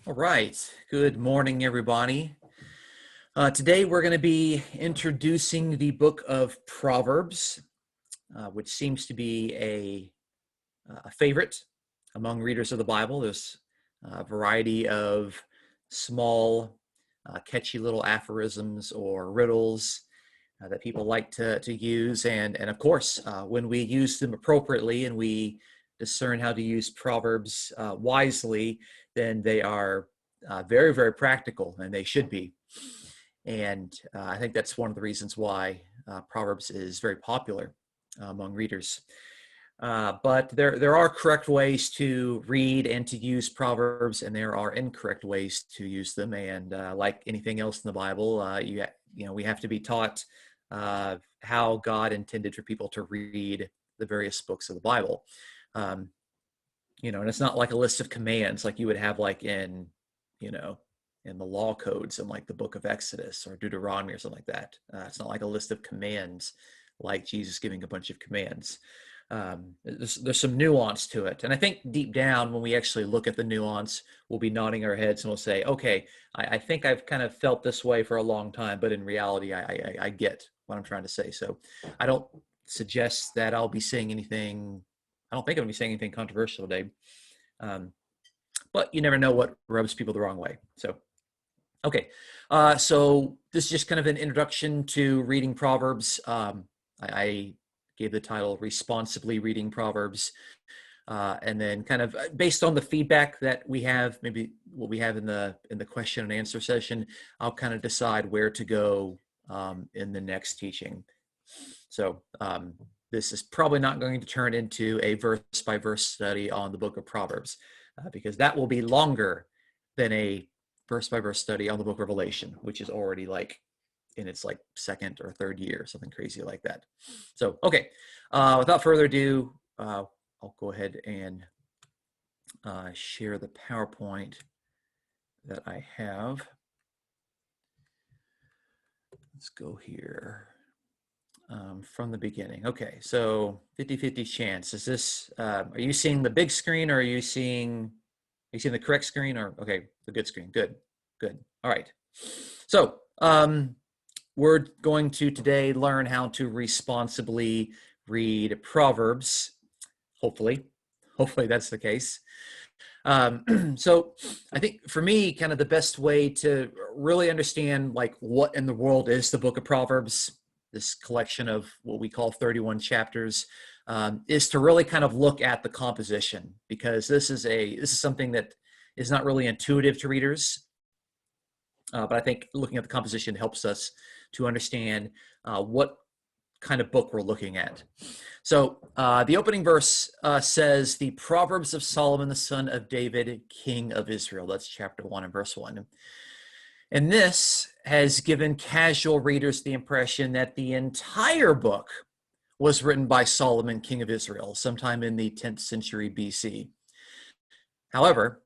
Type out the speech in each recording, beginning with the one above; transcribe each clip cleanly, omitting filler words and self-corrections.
All right. Good morning, everybody. Today we're going to be introducing the Book of Proverbs, which seems to be a favorite among readers of the Bible. There's a variety of small, catchy little aphorisms or riddles that people like to use. And of course, when we use them appropriately and we discern how to use Proverbs wisely, then they are very, very practical, and they should be. And I think that's one of the reasons why Proverbs is very popular among readers. But there are correct ways to read and to use Proverbs, and there are incorrect ways to use them. And like anything else in the Bible, we have to be taught how God intended for people to read the various books of the Bible. And it's not like a list of commands like you would have like in the law codes in like the book of Exodus or Deuteronomy or something like that. It's not like a list of commands like Jesus giving a bunch of commands. There's some nuance to it. And I think deep down, when we actually look at the nuance, we'll be nodding our heads and we'll say, okay, I think I've kind of felt this way for a long time, but in reality, I get what I'm trying to say. So I don't suggest that I'll be saying anything. I don't think I'm going to be saying anything controversial today. But you never know what rubs people the wrong way. So, okay. So this is just kind of an introduction to reading Proverbs. I gave the title Responsibly Reading Proverbs. And then kind of based on the feedback that we have, maybe what we have in the question and answer session, I'll kind of decide where to go in the next teaching. So this is probably not going to turn into a verse-by-verse study on the Book of Proverbs, because that will be longer than a verse-by-verse study on the Book of Revelation, which is already like in its like second or third year, something crazy like that. So, okay, without further ado, I'll go ahead and share the PowerPoint that I have. Let's go here. From the beginning. Okay, so 50-50 chance. Is this, are you seeing the big screen, or are you seeing the correct screen, or, okay, the good screen? Good. All right. So we're going to today learn how to responsibly read Proverbs. Hopefully that's the case. So I think for me, kind of the best way to really understand like what in the world is the Book of Proverbs, this collection of what we call 31 chapters, is to really kind of look at the composition, because this is something that is not really intuitive to readers. But I think looking at the composition helps us to understand what kind of book we're looking at. So the opening verse says, "The Proverbs of Solomon, the son of David, king of Israel." That's chapter 1 and verse 1. And this has given casual readers the impression that the entire book was written by Solomon, king of Israel, sometime in the 10th century BC. However,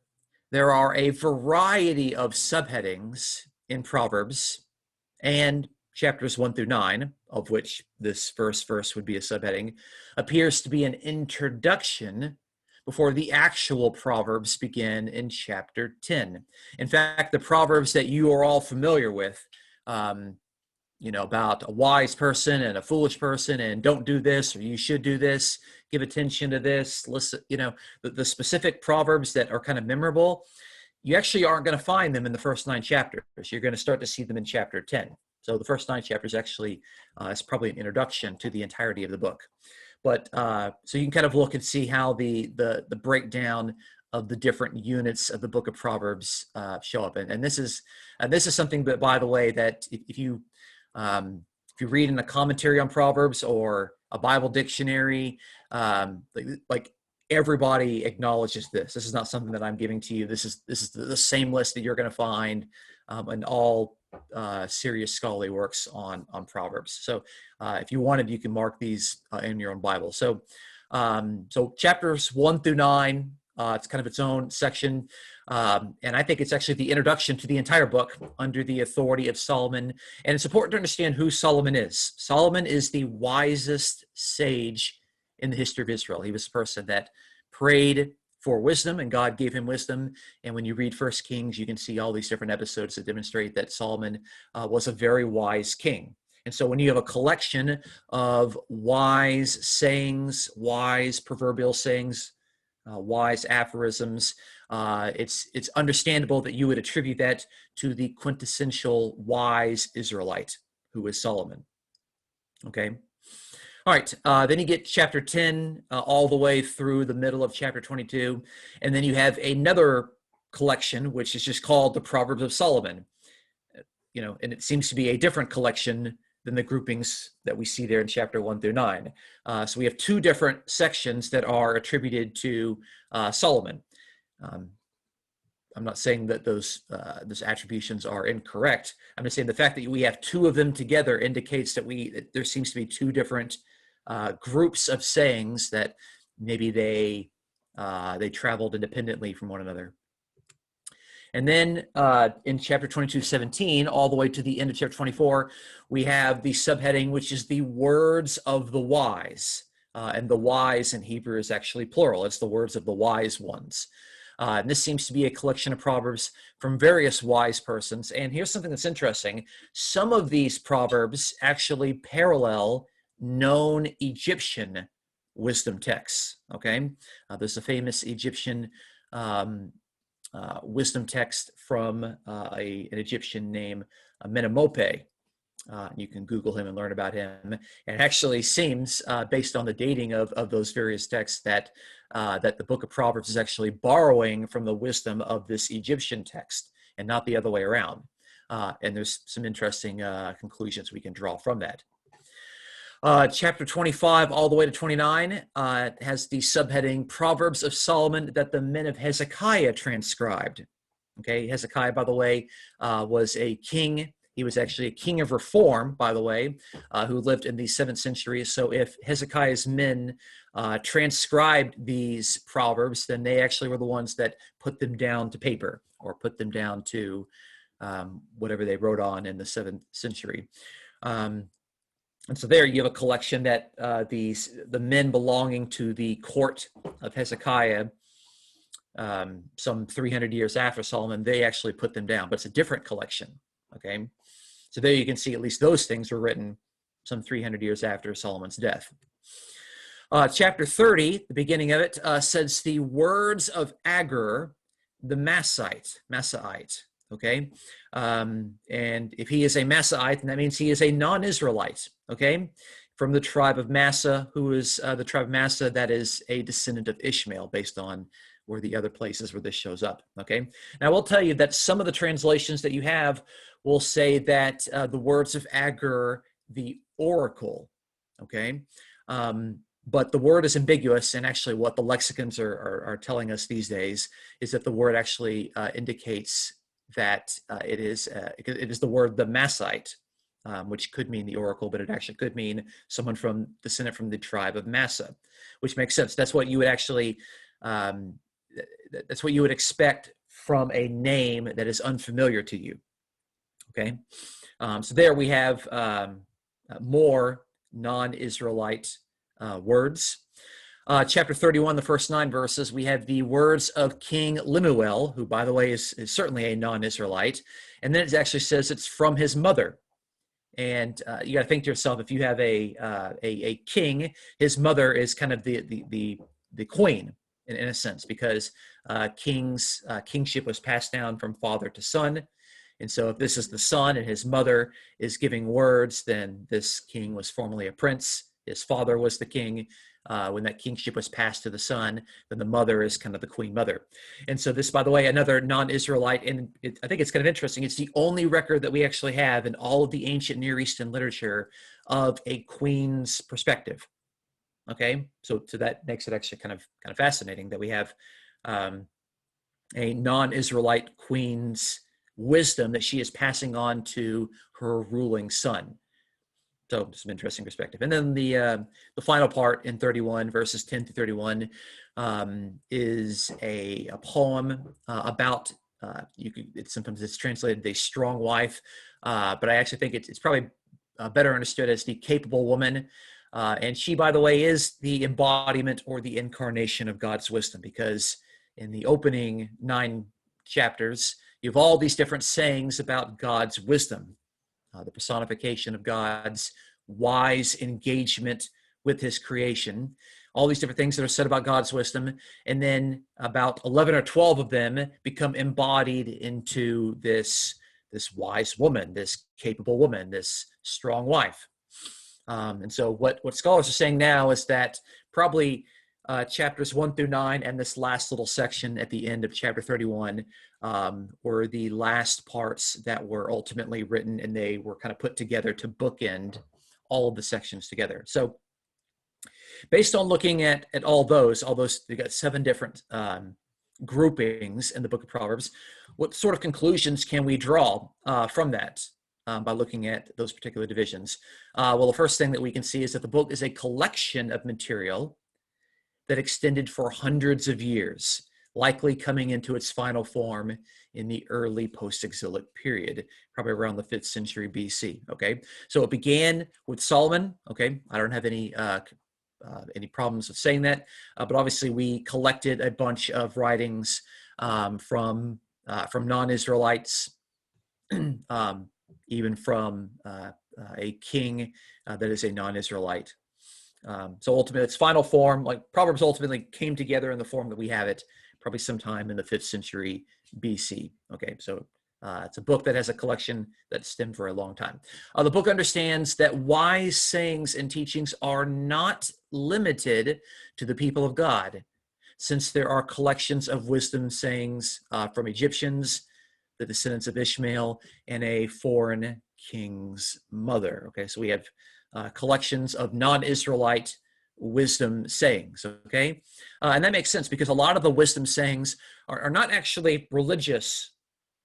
there are a variety of subheadings in Proverbs, and chapters 1 through 9, of which this first verse would be a subheading, appears to be an introduction before the actual Proverbs begin in chapter 10. In fact, the Proverbs that you are all familiar with, about a wise person and a foolish person, and don't do this, or you should do this, give attention to this, listen, the specific Proverbs that are kind of memorable, you actually aren't going to find them in the first 9 chapters. You're going to start to see them in chapter 10. So the first 9 chapters actually is probably an introduction to the entirety of the book. But so you can kind of look and see how the breakdown of the different units of the Book of Proverbs show up. And this is something that, by the way, that if you read in a commentary on Proverbs or a Bible dictionary, like everybody acknowledges this. This is not something that I'm giving to you. This is the same list that you're going to find in all serious scholarly works on Proverbs. So if you wanted, you can mark these in your own Bible. So chapters 1 through 9, it's kind of its own section. And I think it's actually the introduction to the entire book under the authority of Solomon. And it's important to understand who Solomon is. Solomon is the wisest sage in the history of Israel. He was the person that prayed for wisdom, and God gave him wisdom. And when you read First Kings, you can see all these different episodes that demonstrate that Solomon was a very wise king. And so when you have a collection of wise sayings, wise proverbial sayings, wise aphorisms, it's understandable that you would attribute that to the quintessential wise Israelite, who is Solomon. Okay. All right, then you get chapter 10 all the way through the middle of chapter 22, and then you have another collection, which is just called the Proverbs of Solomon. And it seems to be a different collection than the groupings that we see there in chapter 1 through 9. So we have two different sections that are attributed to Solomon. I'm not saying that those attributions are incorrect. I'm just saying the fact that we have two of them together indicates that there seems to be two different groups of sayings that maybe they traveled independently from one another. And then in chapter 22:17, all the way to the end of chapter 24, we have the subheading, which is the words of the wise. And the wise in Hebrew is actually plural. It's the words of the wise ones. And this seems to be a collection of proverbs from various wise persons. And here's something that's interesting. Some of these proverbs actually parallel known Egyptian wisdom texts. Okay, there's a famous Egyptian wisdom text from an Egyptian named Menemope. You can Google him and learn about him. And it actually seems, based on the dating of those various texts, that the Book of Proverbs is actually borrowing from the wisdom of this Egyptian text and not the other way around. And there's some interesting conclusions we can draw from that. Chapter 25 all the way to 29 has the subheading Proverbs of Solomon that the men of Hezekiah transcribed. Okay, Hezekiah, by the way, was a king. He was actually a king of reform, by the way, who lived in the 7th century. So if Hezekiah's men transcribed these proverbs, then they actually were the ones that put them down to paper or put them down to whatever they wrote on in the 7th century. And so there you have a collection that the men belonging to the court of Hezekiah, some 300 years after Solomon, they actually put them down, but it's a different collection. Okay, so there you can see at least those things were written some 300 years after Solomon's death. Chapter 30, the beginning of it, says the words of Agur, the Massite. Okay, and if he is a Massaite, then that means he is a non-Israelite. Okay, from the tribe of Massa, who is the tribe of Massa that is a descendant of Ishmael, based on where the other places where this shows up. Okay, now I will tell you that some of the translations that you have will say that the words of Agur, the oracle. Okay, but the word is ambiguous, and actually what the lexicons are telling us these days is that the word actually indicates that it is the word the Massite, which could mean the oracle, but it actually could mean someone descendant from the tribe of Massa, which makes sense. That's what you would actually that's what you would expect from a name that is unfamiliar to you. Okay, so there we have more non-Israelite words. Chapter 31, the first 9 verses, we have the words of King Lemuel, who, by the way, is certainly a non-Israelite. And then it actually says it's from his mother. And you got to think to yourself, if you have a king, his mother is kind of the queen in a sense, because kingship was passed down from father to son. And so if this is the son and his mother is giving words, then this king was formerly a prince. His father was the king. When that kingship was passed to the son, then the mother is kind of the queen mother. And so this, by the way, another non-Israelite, and I think it's kind of interesting. It's the only record that we actually have in all of the ancient Near Eastern literature of a queen's perspective. Okay, so that makes it actually kind of fascinating that we have a non-Israelite queen's wisdom that she is passing on to her ruling son. So some interesting perspective. And then the final part in 31, verses 10 through 31, is a poem about, sometimes it's translated a strong wife, but I actually think it's probably better understood as the capable woman. And she, by the way, is the embodiment or the incarnation of God's wisdom, because in the opening 9 chapters, you have all these different sayings about God's wisdom, the personification of God's wise engagement with his creation, all these different things that are said about God's wisdom. And then about 11 or 12 of them become embodied into this wise woman, this capable woman, this strong wife. And so what scholars are saying now is that probably chapters 1 through 9 and this last little section at the end of chapter 31 were the last parts that were ultimately written, and they were kind of put together to bookend all of the sections together. So based on looking at all those, we got 7 different groupings in the Book of Proverbs, what sort of conclusions can we draw from that by looking at those particular divisions? Well, the first thing that we can see is that the book is a collection of material that extended for hundreds of years, likely coming into its final form in the early post-exilic period, probably around the 5th century BC, okay? So it began with Solomon, okay? I don't have any problems with saying that, but obviously we collected a bunch of writings from non-Israelites, even from a king that is a non-Israelite. So ultimately, its final form, like Proverbs ultimately came together in the form that we have it, probably sometime in the 5th century BC. Okay, so it's a book that has a collection that stemmed for a long time. The book understands that wise sayings and teachings are not limited to the people of God, since there are collections of wisdom sayings from Egyptians, the descendants of Ishmael, and a foreign king's mother. Okay, so we have collections of non-Israelite wisdom sayings, okay? And that makes sense because a lot of the wisdom sayings are not actually religious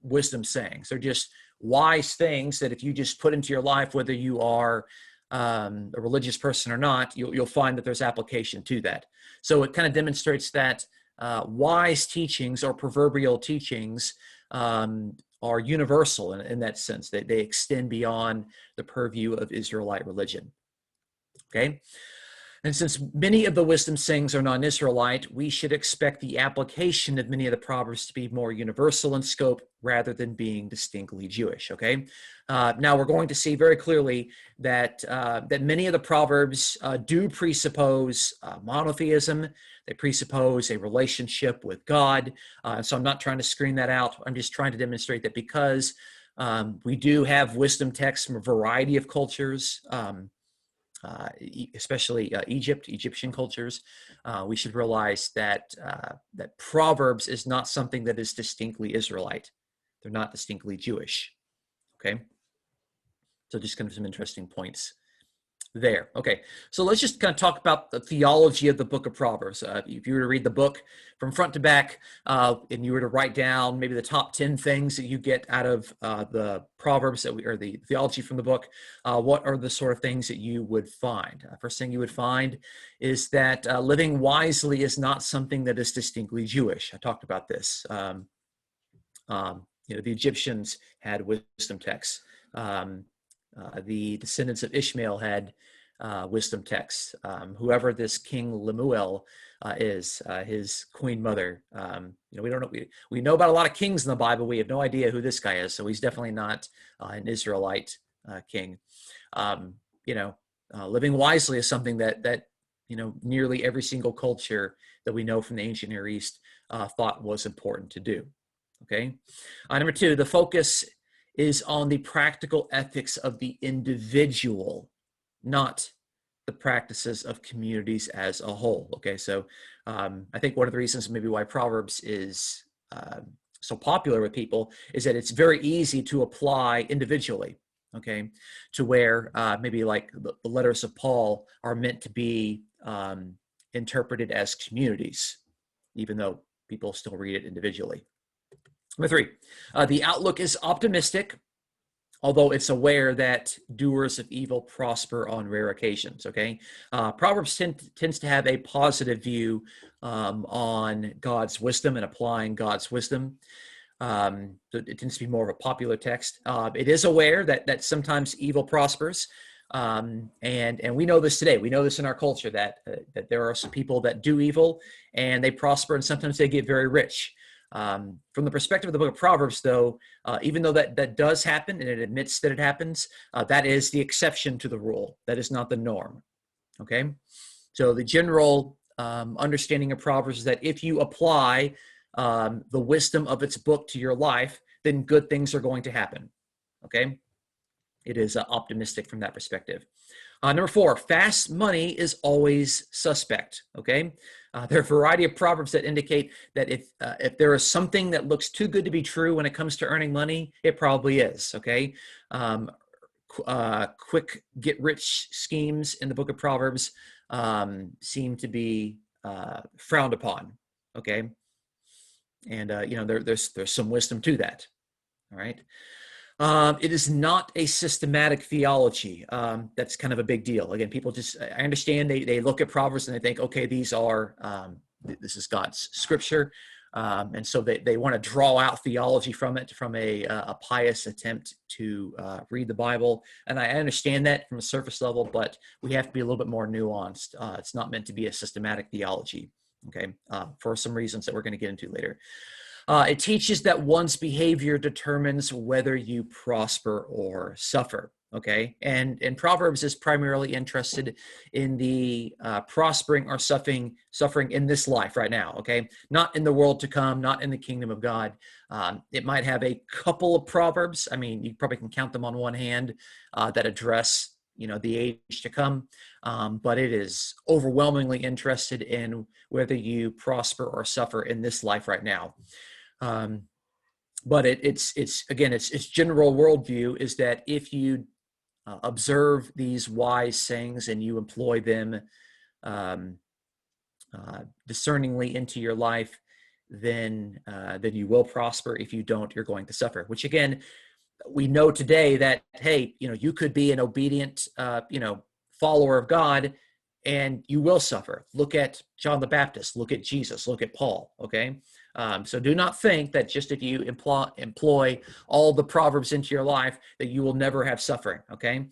wisdom sayings. They're just wise things that if you just put into your life, whether you are a religious person or not, you'll find that there's application to that. So it kind of demonstrates that wise teachings or proverbial teachings are universal in that sense. They extend beyond the purview of Israelite religion. Okay? And since many of the wisdom sayings are non-Israelite, we should expect the application of many of the Proverbs to be more universal in scope rather than being distinctly Jewish, okay? Now we're going to see very clearly that many of the Proverbs do presuppose monotheism. They presuppose a relationship with God. So I'm not trying to screen that out. I'm just trying to demonstrate that because we do have wisdom texts from a variety of cultures, especially Egyptian cultures, we should realize that that Proverbs is not something that is distinctly Israelite. They're not distinctly Jewish. Okay, so just kind of some interesting points there. Okay, so let's just kind of talk about the theology of the Book of Proverbs. If you were to read the book from front to back, and you were to write down maybe the top 10 things that you get out of the Proverbs or the theology from the book, what are the sort of things that you would find? First thing you would find is that living wisely is not something that is distinctly Jewish. I talked about this. The Egyptians had wisdom texts. The descendants of Ishmael had wisdom texts. Whoever this King Lemuel is, his queen mother, we don't know. We know about a lot of kings in the Bible. We have no idea who this guy is. So he's definitely not an Israelite king. Living wisely is something that nearly every single culture that we know from the ancient Near East thought was important to do. Okay. Number 2, the focus is on the practical ethics of the individual, not the practices of communities as a whole. Okay, so I think one of the reasons maybe why Proverbs is so popular with people is that it's very easy to apply individually, okay, to where maybe like the letters of Paul are meant to be interpreted as communities, even though people still read it individually. Number 3, the outlook is optimistic, although it's aware that doers of evil prosper on rare occasions, okay? Proverbs tends to have a positive view on God's wisdom and applying God's wisdom. So it tends to be more of a popular text. It is aware that sometimes evil prospers, And we know this today. We know this in our culture that there are some people that do evil and they prosper, and sometimes they get very rich. From the perspective of the Book of Proverbs, though, even though that does happen and it admits that it happens, that is the exception to the rule. That is not the norm. Okay, so the general understanding of Proverbs is that if you apply the wisdom of its book to your life, then good things are going to happen. Okay. It is optimistic from that perspective. Number 4, fast money is always suspect. Okay, there are a variety of proverbs that indicate that if there is something that looks too good to be true when it comes to earning money, it probably is. Okay, quick get rich schemes in the Book of Proverbs seem to be frowned upon. Okay, and there's some wisdom to that. All right. It is not a systematic theology. That's kind of a big deal. Again, people I understand they look at Proverbs and they think, okay, this is God's scripture. And so they want to draw out theology from it, from a pious attempt to read the Bible. And I understand that from a surface level, but we have to be a little bit more nuanced. It's not meant to be a systematic theology, okay, for some reasons that we're going to get into later. It teaches that one's behavior determines whether you prosper or suffer. Okay, and Proverbs is primarily interested in the prospering or suffering in this life right now. Okay, not in the world to come, not in the kingdom of God. It might have a couple of proverbs. I mean, you probably can count them on one hand that address the age to come, but it is overwhelmingly interested in whether you prosper or suffer in this life right now. But its general worldview is that if you observe these wise sayings and you employ them discerningly into your life, then you will prosper. If you don't, you're going to suffer. Which again, we know today that hey, you could be an obedient follower of God, and you will suffer. Look at John the Baptist. Look at Jesus. Look at Paul. Okay. So do not think that just if you employ all the Proverbs into your life that you will never have suffering, okay?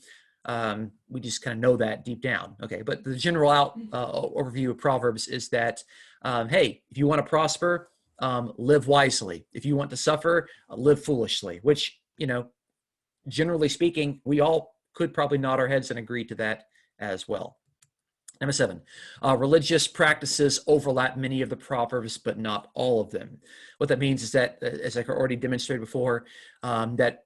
We just kind of know that deep down, okay? But the general overview of Proverbs is that, hey, if you want to prosper, live wisely. If you want to suffer, live foolishly, which, generally speaking, we all could probably nod our heads and agree to that as well. Number 7, religious practices overlap many of the Proverbs, but not all of them. What that means is that, as I already demonstrated before, that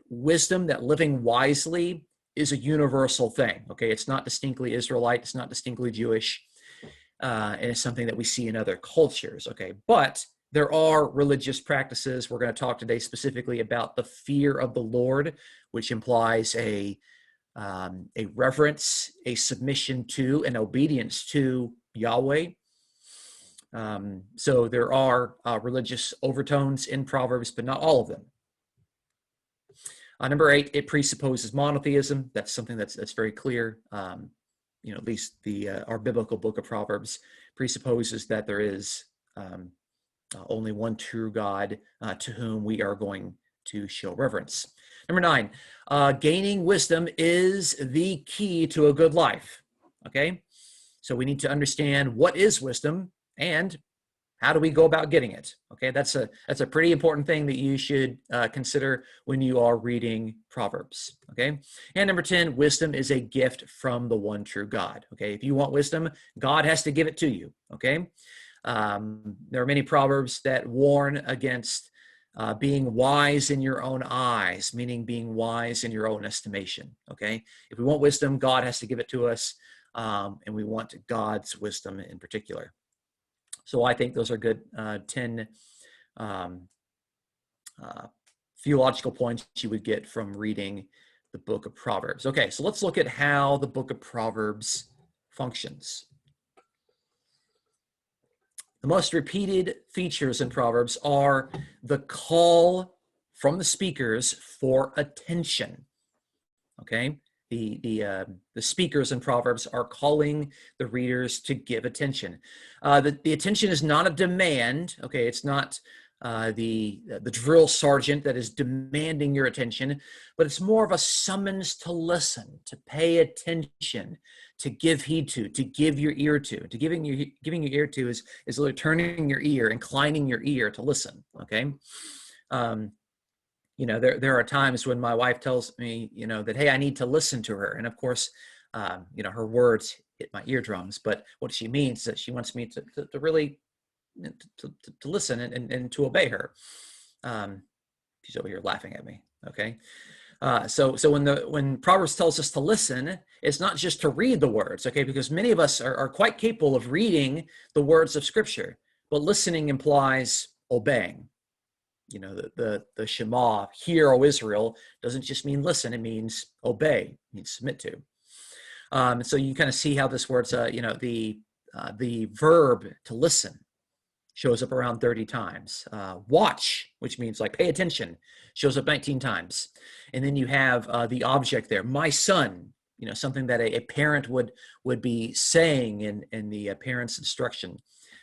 wisdom, that living wisely is a universal thing, okay? It's not distinctly Israelite, it's not distinctly Jewish, and it's something that we see in other cultures, okay? But there are religious practices. We're going to talk today specifically about the fear of the Lord, which implies a reverence, a submission to, an obedience to Yahweh. So there are religious overtones in Proverbs, but not all of them. Number 8, it presupposes monotheism. That's something that's very clear. At least our biblical book of Proverbs presupposes that there is only one true God to whom we are going to show reverence. Number 9, gaining wisdom is the key to a good life. Okay, so we need to understand what is wisdom and how do we go about getting it. Okay, that's a pretty important thing that you should consider when you are reading Proverbs. Okay, and number 10, wisdom is a gift from the one true God. Okay, if you want wisdom, God has to give it to you. Okay, there are many Proverbs that warn against being wise in your own eyes, meaning being wise in your own estimation, okay? If we want wisdom, God has to give it to us, and we want God's wisdom in particular. So I think those are good 10 theological points you would get from reading the book of Proverbs. Okay, so let's look at how the book of Proverbs functions. The most repeated features in Proverbs are the call from the speakers for attention. Okay, the speakers in Proverbs are calling the readers to give attention. The attention is not a demand. Okay, it's not the drill sergeant that is demanding your attention, but it's more of a summons to listen, to pay attention, to give heed to give your ear to giving your ear to is literally turning your ear, inclining your ear to listen. Okay. There are times when my wife tells me, that, hey, I need to listen to her. And of course, her words hit my eardrums, but what she means is that she wants me to really to listen and to obey her. She's over here laughing at me. Okay. So when Proverbs tells us to listen, it's not just to read the words, okay, because many of us are quite capable of reading the words of Scripture, but listening implies obeying. The Shema, hear, O Israel, doesn't just mean listen, it means obey, it means submit to. So you kind of see how this works, the verb to listen shows up around 30 times. Watch, which means like pay attention, shows up 19 times. And then you have the object there, my son, something that a parent would be saying in the parent's instruction,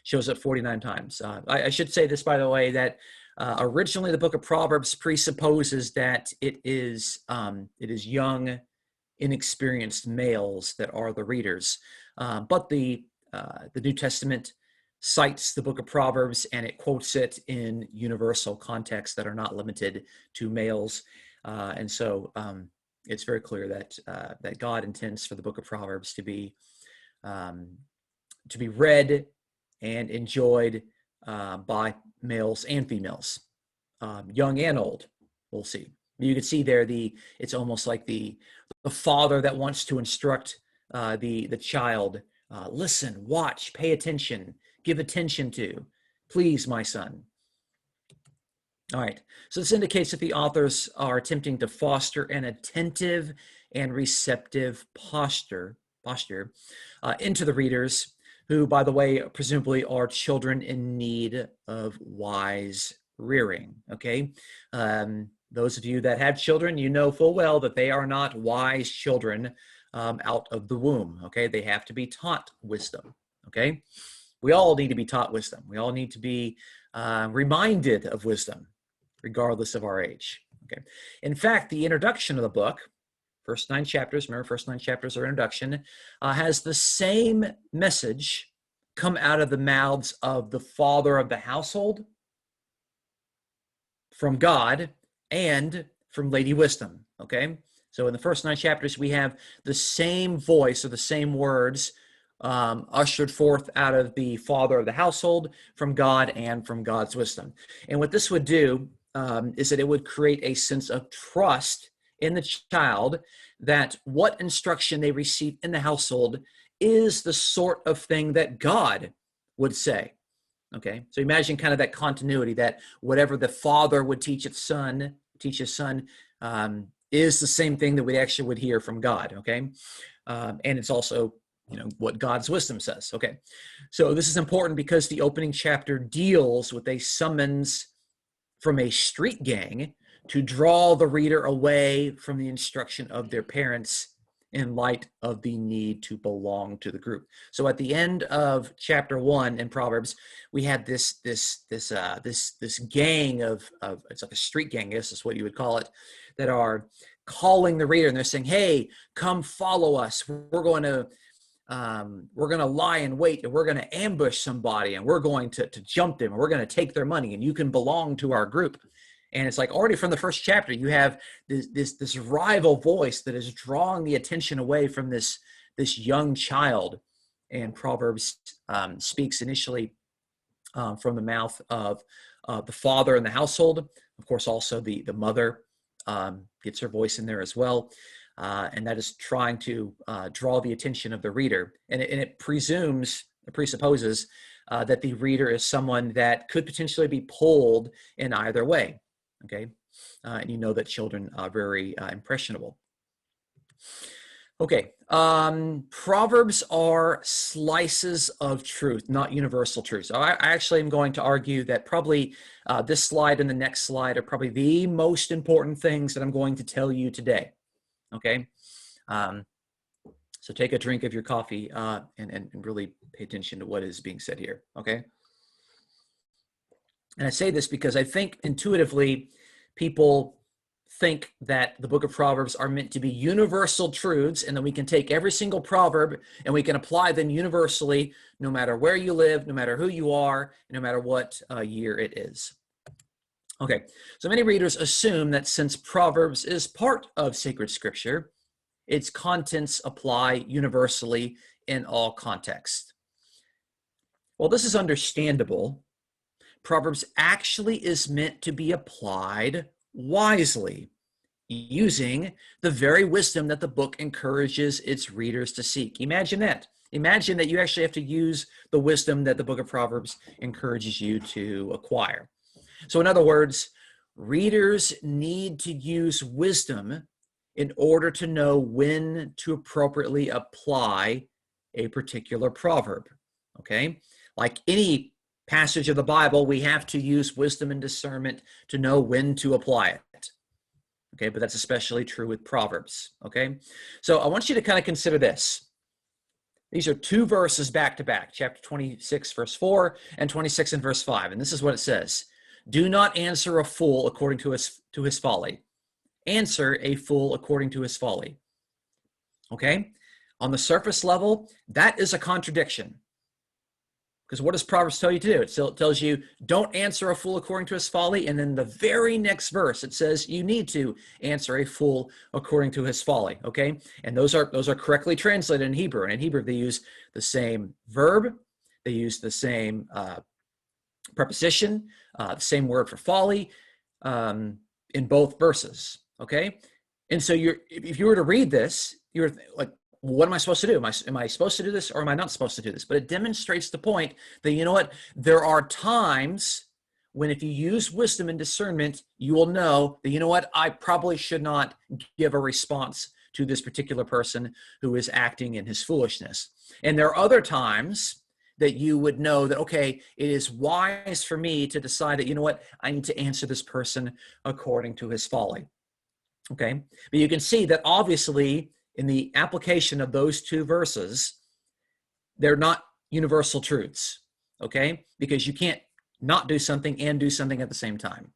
shows up 49 times. I should say this, by the way, that originally the book of Proverbs presupposes that it is young, inexperienced males that are the readers. But the New Testament cites the book of Proverbs and it quotes it in universal contexts that are not limited to males. And so it's very clear that God intends for the book of Proverbs to be read and enjoyed by males and females, young and old. We'll see. You can see there it's almost like the father that wants to instruct the child. Listen, watch, pay attention, give attention to. Please, my son. All right. So this indicates that the authors are attempting to foster an attentive and receptive posture into the readers, who, by the way, presumably are children in need of wise rearing. Okay. Those of you that have children, you know full well that they are not wise children out of the womb. Okay. They have to be taught wisdom. Okay. We all need to be taught wisdom. We all need to be reminded of wisdom, regardless of our age. Okay. In fact, the introduction of the book, first 9 chapters, remember, first 9 chapters are introduction, has the same message come out of the mouths of the father of the household, from God, and from Lady Wisdom. Okay. So in the first 9 chapters, we have the same voice or the same words ushered forth out of the father of the household, from God, and from God's wisdom. And what this would do is that it would create a sense of trust in the child that what instruction they receive in the household is the sort of thing that God would say. Okay, so imagine kind of that continuity, that whatever the father would teach his son is the same thing that we actually would hear from God. Okay, and it's also what God's wisdom says. Okay, so this is important because the opening chapter deals with a summons from a street gang to draw the reader away from the instruction of their parents in light of the need to belong to the group. So at the end of chapter 1 in Proverbs, we had this gang of it's like a street gang, I guess is what you would call it, that are calling the reader, and they're saying, "Hey, come follow us. We're going to lie in wait, and we're going to ambush somebody, and we're going to jump them, and we're going to take their money, and you can belong to our group." And it's like already from the first chapter, you have this rival voice that is drawing the attention away from this young child. And Proverbs speaks initially from the mouth of the father in the household. Of course, also the mother gets her voice in there as well. And that is trying to draw the attention of the reader. And it presupposes that the reader is someone that could potentially be pulled in either way. Okay, and you know that children are very impressionable. Okay, Proverbs are slices of truth, not universal truth. So I actually am going to argue that probably this slide and the next slide are probably the most important things that I'm going to tell you today. Okay, so take a drink of your coffee and really pay attention to what is being said here. Okay. And I say this because I think intuitively people think that the book of Proverbs are meant to be universal truths, and that we can take every single proverb and we can apply them universally, no matter where you live, no matter who you are, no matter what year it is. Okay, so many readers assume that since Proverbs is part of sacred scripture, its contents apply universally in all contexts. Well, this is understandable. Proverbs actually is meant to be applied wisely, using the very wisdom that the book encourages its readers to seek. Imagine that. Imagine that you actually have to use the wisdom that the book of Proverbs encourages you to acquire. So in other words, readers need to use wisdom in order to know when to appropriately apply a particular proverb, okay? Like any passage of the Bible, we have to use wisdom and discernment to know when to apply it, okay? But that's especially true with Proverbs, okay? So I want you to kind of consider this. These are two verses back to back, chapter 26, verse 4, and 26 and verse 5. And this is what it says. Do not answer a fool according to his folly. Answer a fool according to his folly. Okay? On the surface level, that is a contradiction. Because what does Proverbs tell you to do? It tells you, don't answer a fool according to his folly. And then the very next verse, it says you need to answer a fool according to his folly. Okay? And those are correctly translated in Hebrew. And in Hebrew, they use the same verb. They use the same preposition, the same word for folly in both verses. Okay? And so if you were to read this, you're like, what am I supposed to do? Am I supposed to do this, or am I not supposed to do this? But it demonstrates the point that, you know what, there are times when if you use wisdom and discernment, you will know that, you know what, I probably should not give a response to this particular person who is acting in his foolishness. And there are other times that you would know that, okay, it is wise for me to decide that, you know what, I need to answer this person according to his folly. Okay? But you can see that obviously in the application of those two verses, they're not universal truths, okay? Because you can't not do something and do something at the same time.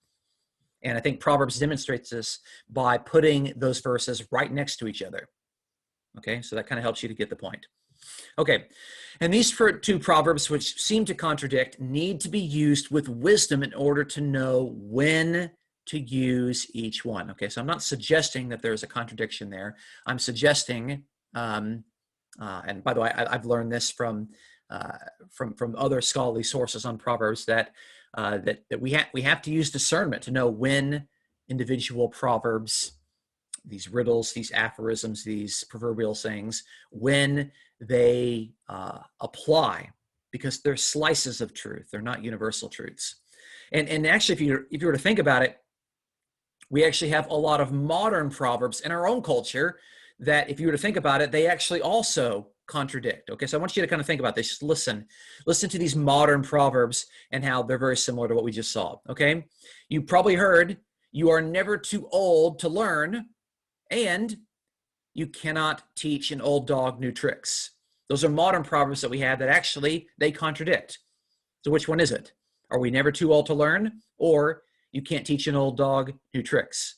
And I think Proverbs demonstrates this by putting those verses right next to each other. Okay, so that kind of helps you to get the point. Okay, and these two Proverbs, which seem to contradict, need to be used with wisdom in order to know when to use each one. Okay, so I'm not suggesting that there's a contradiction there. I'm suggesting, and by the way, I've learned this from other scholarly sources on Proverbs, that we have to use discernment to know when individual proverbs, these riddles, these aphorisms, these proverbial sayings, when they apply, because they're slices of truth. They're not universal truths. And actually, if you were to think about it, we actually have a lot of modern proverbs in our own culture that, if you were to think about it, they actually also contradict. Okay, so I want you to kind of think about this. Listen to these modern proverbs and how they're very similar to what we just saw. Okay, you probably heard, you are never too old to learn, and you cannot teach an old dog new tricks. Those are modern proverbs that we have that actually they contradict. So which one is it? Are we never too old to learn, or you can't teach an old dog new tricks?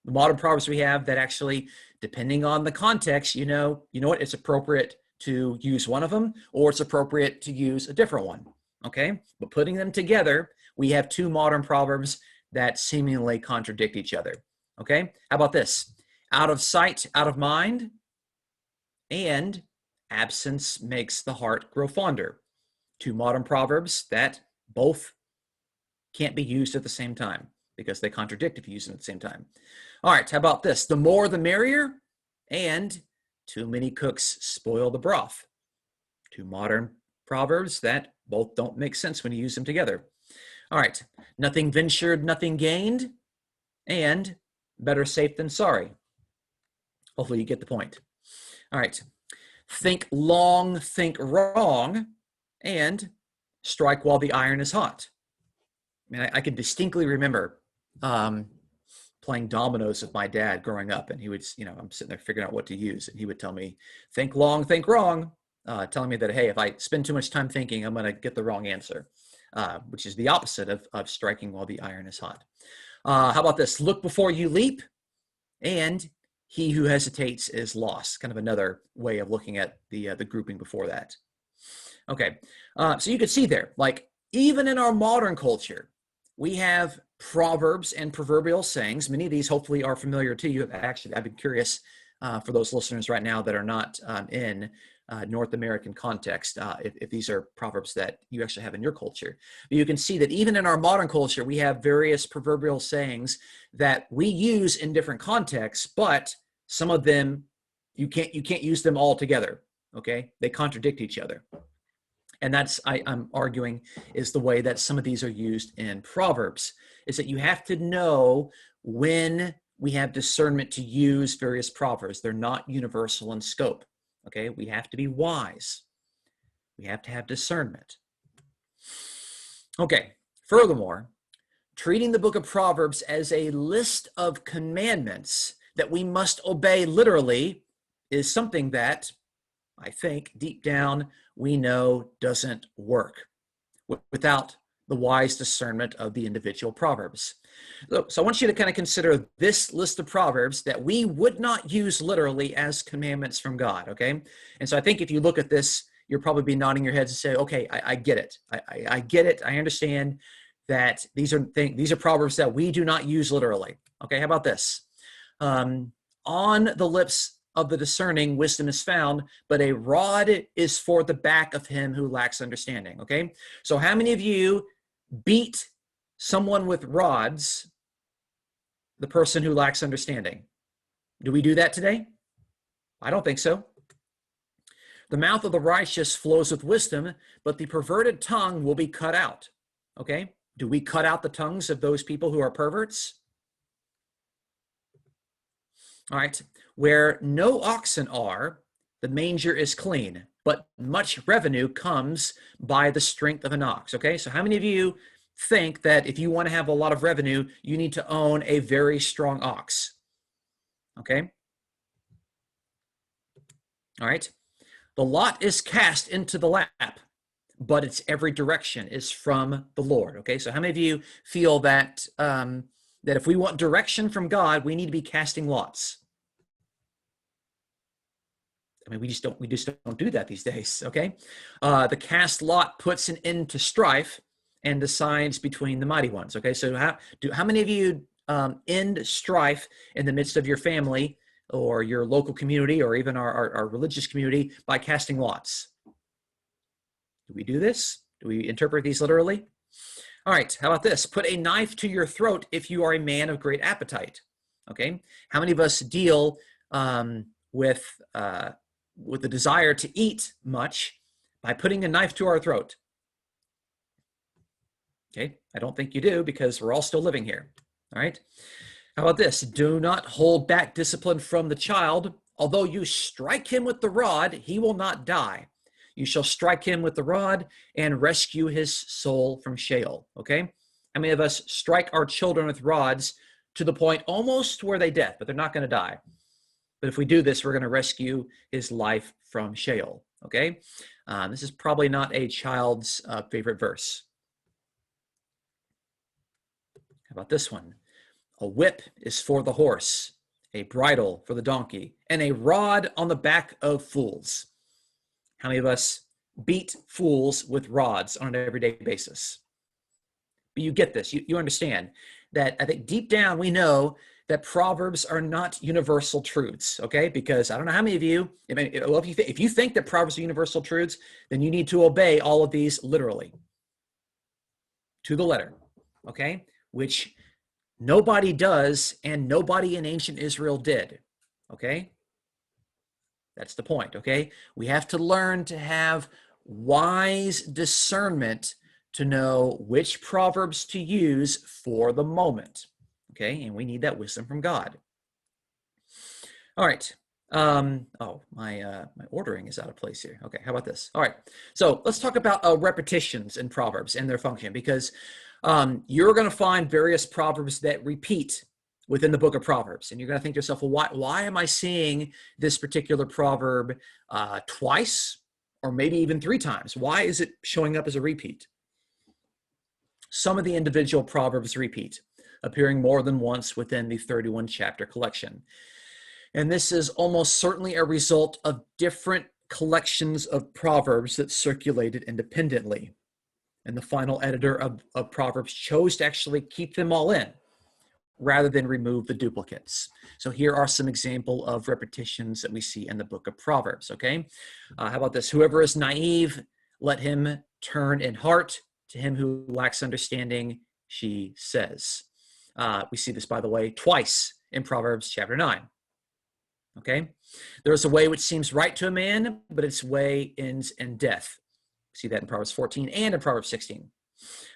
The modern proverbs we have that actually, depending on the context, you know what, it's appropriate to use one of them, or it's appropriate to use a different one. Okay, but putting them together, we have two modern proverbs that seemingly contradict each other. Okay, how about this? Out of sight, out of mind, and absence makes the heart grow fonder. Two modern proverbs that both can't be used at the same time because they contradict if you use them at the same time. All right, how about this? The more the merrier, and too many cooks spoil the broth. Two modern proverbs that both don't make sense when you use them together. All right, nothing ventured, nothing gained, and better safe than sorry. Hopefully you get the point. All right, think long, think wrong, and strike while the iron is hot. I mean, I can distinctly remember playing dominoes with my dad growing up, and he would, I'm sitting there figuring out what to use, and he would tell me, think long, think wrong, telling me that, hey, if I spend too much time thinking, I'm going to get the wrong answer. which is the opposite of striking while the iron is hot. How about this? Look before you leap, and he who hesitates is lost. Kind of another way of looking at the grouping before that. Okay, so you can see there, like even in our modern culture, we have proverbs and proverbial sayings. Many of these hopefully are familiar to you. Actually, I've been curious for those listeners right now that are not in North American context, if these are proverbs that you actually have in your culture. But you can see that even in our modern culture, we have various proverbial sayings that we use in different contexts, but some of them, you can't use them all together, okay? They contradict each other. And that's, I'm arguing, is the way that some of these are used in Proverbs, is that you have to know when we have discernment to use various proverbs. They're not universal in scope, okay? We have to be wise. We have to have discernment. Okay, furthermore, treating the book of Proverbs as a list of commandments that we must obey literally is something that I think deep down we know doesn't work without the wise discernment of the individual proverbs. So I want you to kind of consider this list of proverbs that we would not use literally as commandments from God, okay? And so I think if you look at this, you'll probably be nodding your heads and say, okay, I get it. I get it. I understand that these are proverbs that we do not use literally. Okay, how about this? On the lips of the discerning, wisdom is found, but a rod is for the back of him who lacks understanding, okay? So how many of you beat someone with rods, the person who lacks understanding? Do we do that today? I don't think so. The mouth of the righteous flows with wisdom, but the perverted tongue will be cut out, okay? Do we cut out the tongues of those people who are perverts? All right, where no oxen are, the manger is clean, but much revenue comes by the strength of an ox, okay? So how many of you think that if you want to have a lot of revenue, you need to own a very strong ox, okay? All right, the lot is cast into the lap, but its every direction is from the Lord, okay? So how many of you feel that that if we want direction from God, we need to be casting lots? I mean, we just don't do that these days, okay? The cast lot puts an end to strife and decides between the mighty ones, okay? So how many of you end strife in the midst of your family or your local community or even our religious community by casting lots? Do we do this? Do we interpret these literally? All right, how about this? Put a knife to your throat if you are a man of great appetite, okay? How many of us deal with the desire to eat much by putting a knife to our throat? Okay, I don't think you do because we're all still living here. All right, how about this? Do not hold back discipline from the child. Although you strike him with the rod, he will not die. You shall strike him with the rod and rescue his soul from Sheol. Okay, how many of us strike our children with rods to the point almost where they death, but they're not going to die? But if we do this, we're going to rescue his life from Sheol, okay? This is probably not a child's favorite verse. How about this one? A whip is for the horse, a bridle for the donkey, and a rod on the back of fools. How many of us beat fools with rods on an everyday basis? But you get this. You understand that I think deep down we know that Proverbs are not universal truths, okay? Because I don't know how many of you, if you think that Proverbs are universal truths, then you need to obey all of these literally, to the letter, okay? Which nobody does, and nobody in ancient Israel did, okay? That's the point, okay? We have to learn to have wise discernment to know which Proverbs to use for the moment. Okay, and we need that wisdom from God. All right. My ordering is out of place here. Okay, how about this? All right. So let's talk about repetitions in Proverbs and their function, because you're going to find various Proverbs that repeat within the book of Proverbs, and you're going to think to yourself, well, why am I seeing this particular proverb twice or maybe even 3 times? Why is it showing up as a repeat? Some of the individual proverbs repeat, appearing more than once within the 31 chapter collection. And this is almost certainly a result of different collections of proverbs that circulated independently. And the final editor of Proverbs chose to actually keep them all in rather than remove the duplicates. So here are some examples of repetitions that we see in the book of Proverbs, okay? How about this? Whoever is naive, let him turn in heart. To him who lacks understanding, she says. We see this, by the way, twice in Proverbs chapter 9. Okay? There is a way which seems right to a man, but its way ends in death. We see that in Proverbs 14 and in Proverbs 16.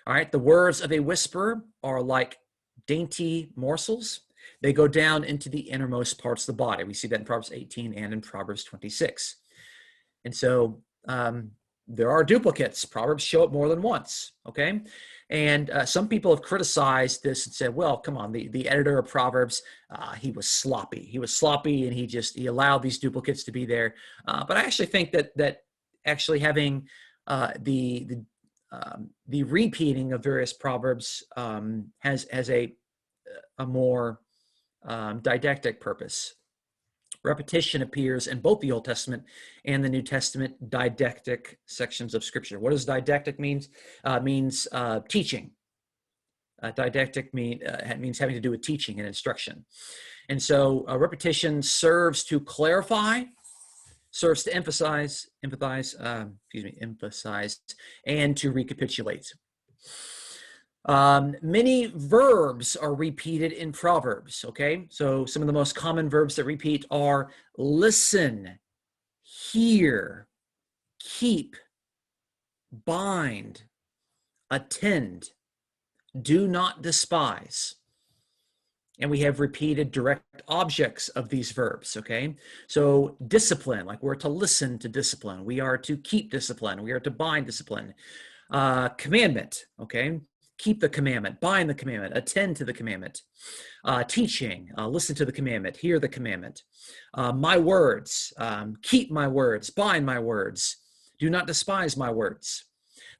All right, the words of a whisperer are like dainty morsels. They go down into the innermost parts of the body. We see that in Proverbs 18 and in Proverbs 26. And so there are duplicates. Proverbs show up more than once, okay? And some people have criticized this and said, well, come on, the editor of Proverbs, he was sloppy. He was sloppy and he allowed these duplicates to be there. But I actually think that actually having the repeating of various proverbs has a more didactic purpose. Repetition appears in both the Old Testament and the New Testament didactic sections of Scripture. What does didactic means? Means teaching. Didactic means having to do with teaching and instruction. And so repetition serves to clarify, serves to emphasize, and to recapitulate. Many verbs are repeated in Proverbs, okay? So some of the most common verbs that repeat are listen, hear, keep, bind, attend, do not despise. And we have repeated direct objects of these verbs, okay? So discipline, like we're to listen to discipline. We are to keep discipline. We are to bind discipline. Commandment, okay? Keep the commandment, bind the commandment, attend to the commandment. Teaching, listen to the commandment, hear the commandment. My words, keep my words, bind my words. Do not despise my words.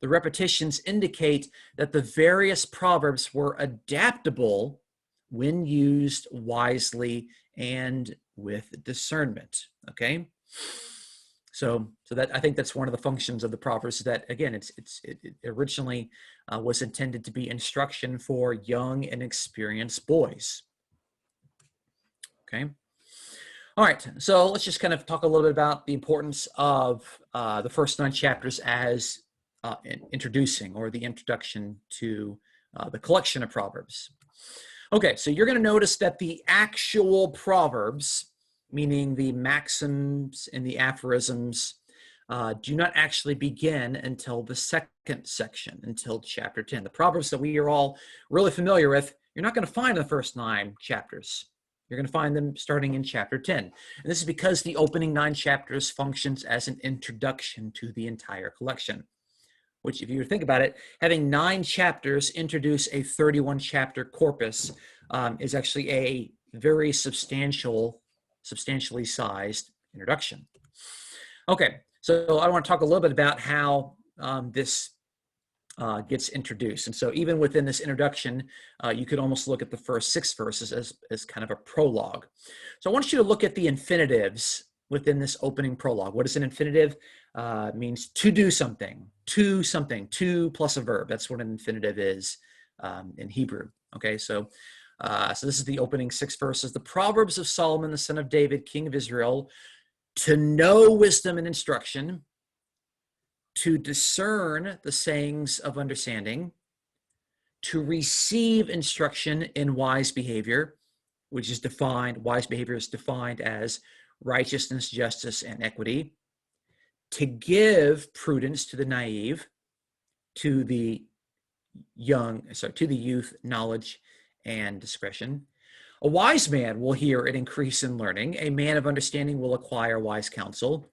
The repetitions indicate that the various proverbs were adaptable when used wisely and with discernment, okay? So that I think that's one of the functions of the Proverbs, that again, it originally was intended to be instruction for young and experienced boys. Okay. All right. So let's just kind of talk a little bit about the importance of the first 9 chapters as introducing, or the introduction to the collection of Proverbs. Okay. So you're going to notice that the actual Proverbs, meaning the maxims and the aphorisms, do not actually begin until the second section, until chapter 10. The Proverbs that we are all really familiar with, you're not going to find in the first 9 chapters. You're going to find them starting in chapter 10. And this is because the opening 9 chapters functions as an introduction to the entire collection, which, if you think about it, having 9 chapters introduce a 31 chapter corpus is actually a very substantially sized introduction. Okay, so I want to talk a little bit about how this gets introduced. And so even within this introduction, you could almost look at the first 6 verses as kind of a prologue. So I want you to look at the infinitives within this opening prologue. What is an infinitive? It means to do something, to plus a verb. That's what an infinitive is in Hebrew. Okay, so this is the opening 6 verses. The Proverbs of Solomon, the son of David, king of Israel, to know wisdom and instruction, to discern the sayings of understanding, to receive instruction in wise behavior, which is defined, wise behavior is defined as righteousness, justice, and equity, to give prudence to the naive, to the youth, knowledge and discretion. A wise man will hear an increase in learning. A man of understanding will acquire wise counsel.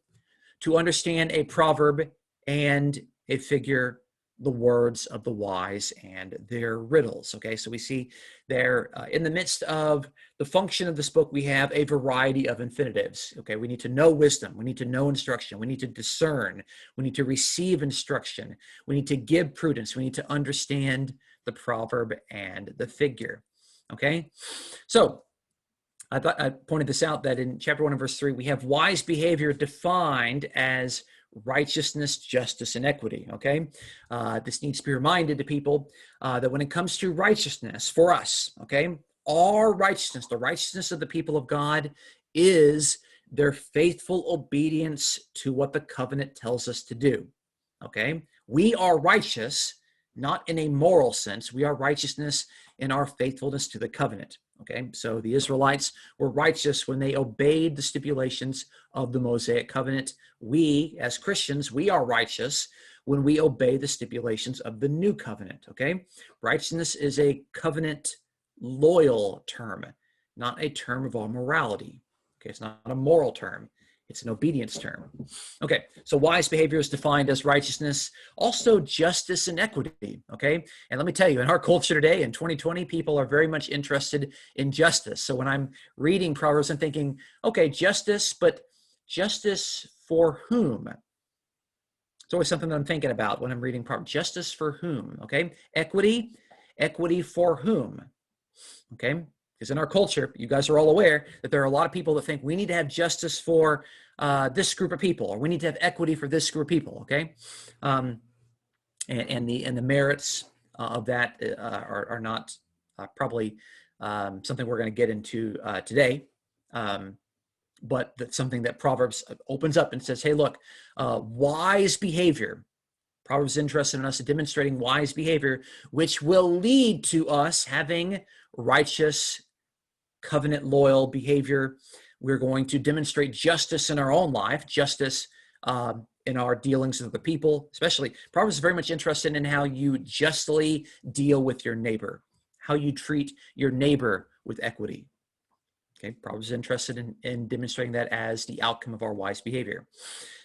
To understand a proverb and a figure, the words of the wise and their riddles. Okay, so we see there in the midst of the function of this book, we have a variety of infinitives. Okay, we need to know wisdom. We need to know instruction. We need to discern. We need to receive instruction. We need to give prudence. We need to understand the proverb, and the figure. Okay, so I thought I pointed this out that in chapter 1 and verse 3, we have wise behavior defined as righteousness, justice, and equity. Okay, this needs to be reminded to people that when it comes to righteousness for us, okay, our righteousness, the righteousness of the people of God, is their faithful obedience to what the covenant tells us to do. Okay, we are righteous, not in a moral sense. We are righteousness in our faithfulness to the covenant. Okay, so the Israelites were righteous when they obeyed the stipulations of the Mosaic covenant. We, as Christians, we are righteous when we obey the stipulations of the new covenant. Okay, righteousness is a covenant loyal term, not a term of our morality. Okay, it's not a moral term. It's an obedience term. Okay, so wise behavior is defined as righteousness, also justice and equity. Okay, and let me tell you, in our culture today, in 2020, people are very much interested in justice. So when I'm reading Proverbs, I'm thinking, okay, justice, but justice for whom? It's always something that I'm thinking about when I'm reading Proverbs. Justice for whom? Okay, equity for whom? Okay. Because in our culture, you guys are all aware that there are a lot of people that think we need to have justice for this group of people, or we need to have equity for this group of people. Okay, and the merits of that are not probably something we're going to get into today, but that's something that Proverbs opens up and says, "Hey, look, wise behavior." Proverbs is interested in us demonstrating wise behavior, which will lead to us having righteous, covenant loyal behavior. We're going to demonstrate justice in our own life, justice in our dealings with the people. Especially, Proverbs is very much interested in how you justly deal with your neighbor, how you treat your neighbor with equity. Okay, Proverbs is interested in demonstrating that as the outcome of our wise behavior.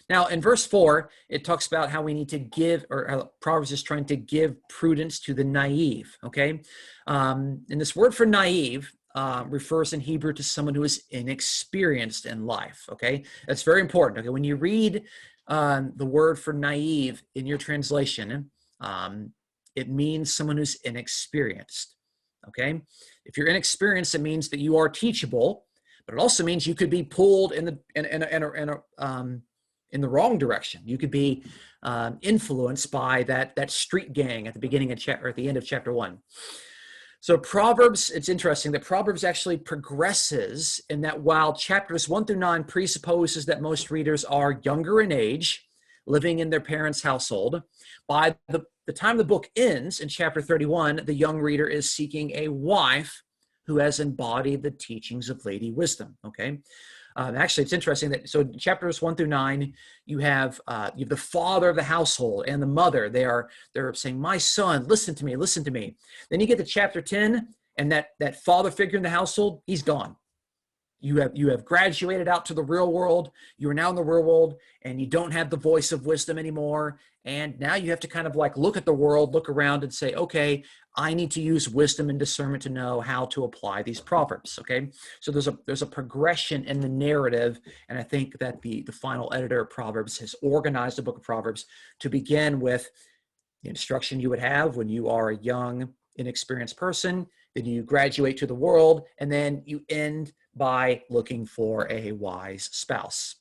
Now, in verse 4, it talks about how we need to give, or Proverbs is trying to give prudence to the naive, okay? And this word for naive refers in Hebrew to someone who is inexperienced in life, okay? That's very important, okay? When you read the word for naive in your translation, it means someone who's inexperienced, okay? If you're inexperienced, it means that you are teachable, but it also means you could be pulled in the wrong direction. You could be influenced by that street gang at the beginning of chapter, or at the end of chapter 1. So Proverbs, it's interesting that Proverbs actually progresses in that while chapters 1 through 9 presupposes that most readers are younger in age, living in their parents' household, by the time the book ends in chapter 31, the young reader is seeking a wife who has embodied the teachings of Lady Wisdom, okay? Actually, it's interesting that, so chapters 1 through 9, you have the father of the household and the mother. They're saying, my son, listen to me, listen to me. Then you get to chapter 10, and that father figure in the household, he's gone. You have graduated out to the real world. You are now in the real world, and you don't have the voice of wisdom anymore. And now you have to kind of like look at the world, look around and say, okay, I need to use wisdom and discernment to know how to apply these proverbs, okay? So there's a progression in the narrative, and I think that the final editor of Proverbs has organized the book of Proverbs to begin with the instruction you would have when you are a young, inexperienced person, then you graduate to the world, and then you end by looking for a wise spouse,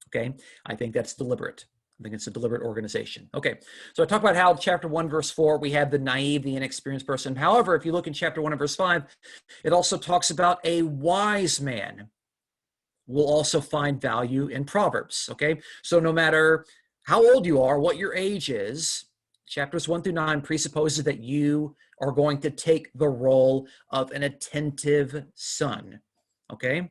okay? I think that's deliberate. I think it's a deliberate organization. Okay, so I talk about how chapter 1, verse 4, we have the naive, the inexperienced person. However, if you look in chapter 1 and verse 5, it also talks about a wise man will also find value in Proverbs, okay? So no matter how old you are, what your age is, chapters 1 through 9 presupposes that you are going to take the role of an attentive son, okay?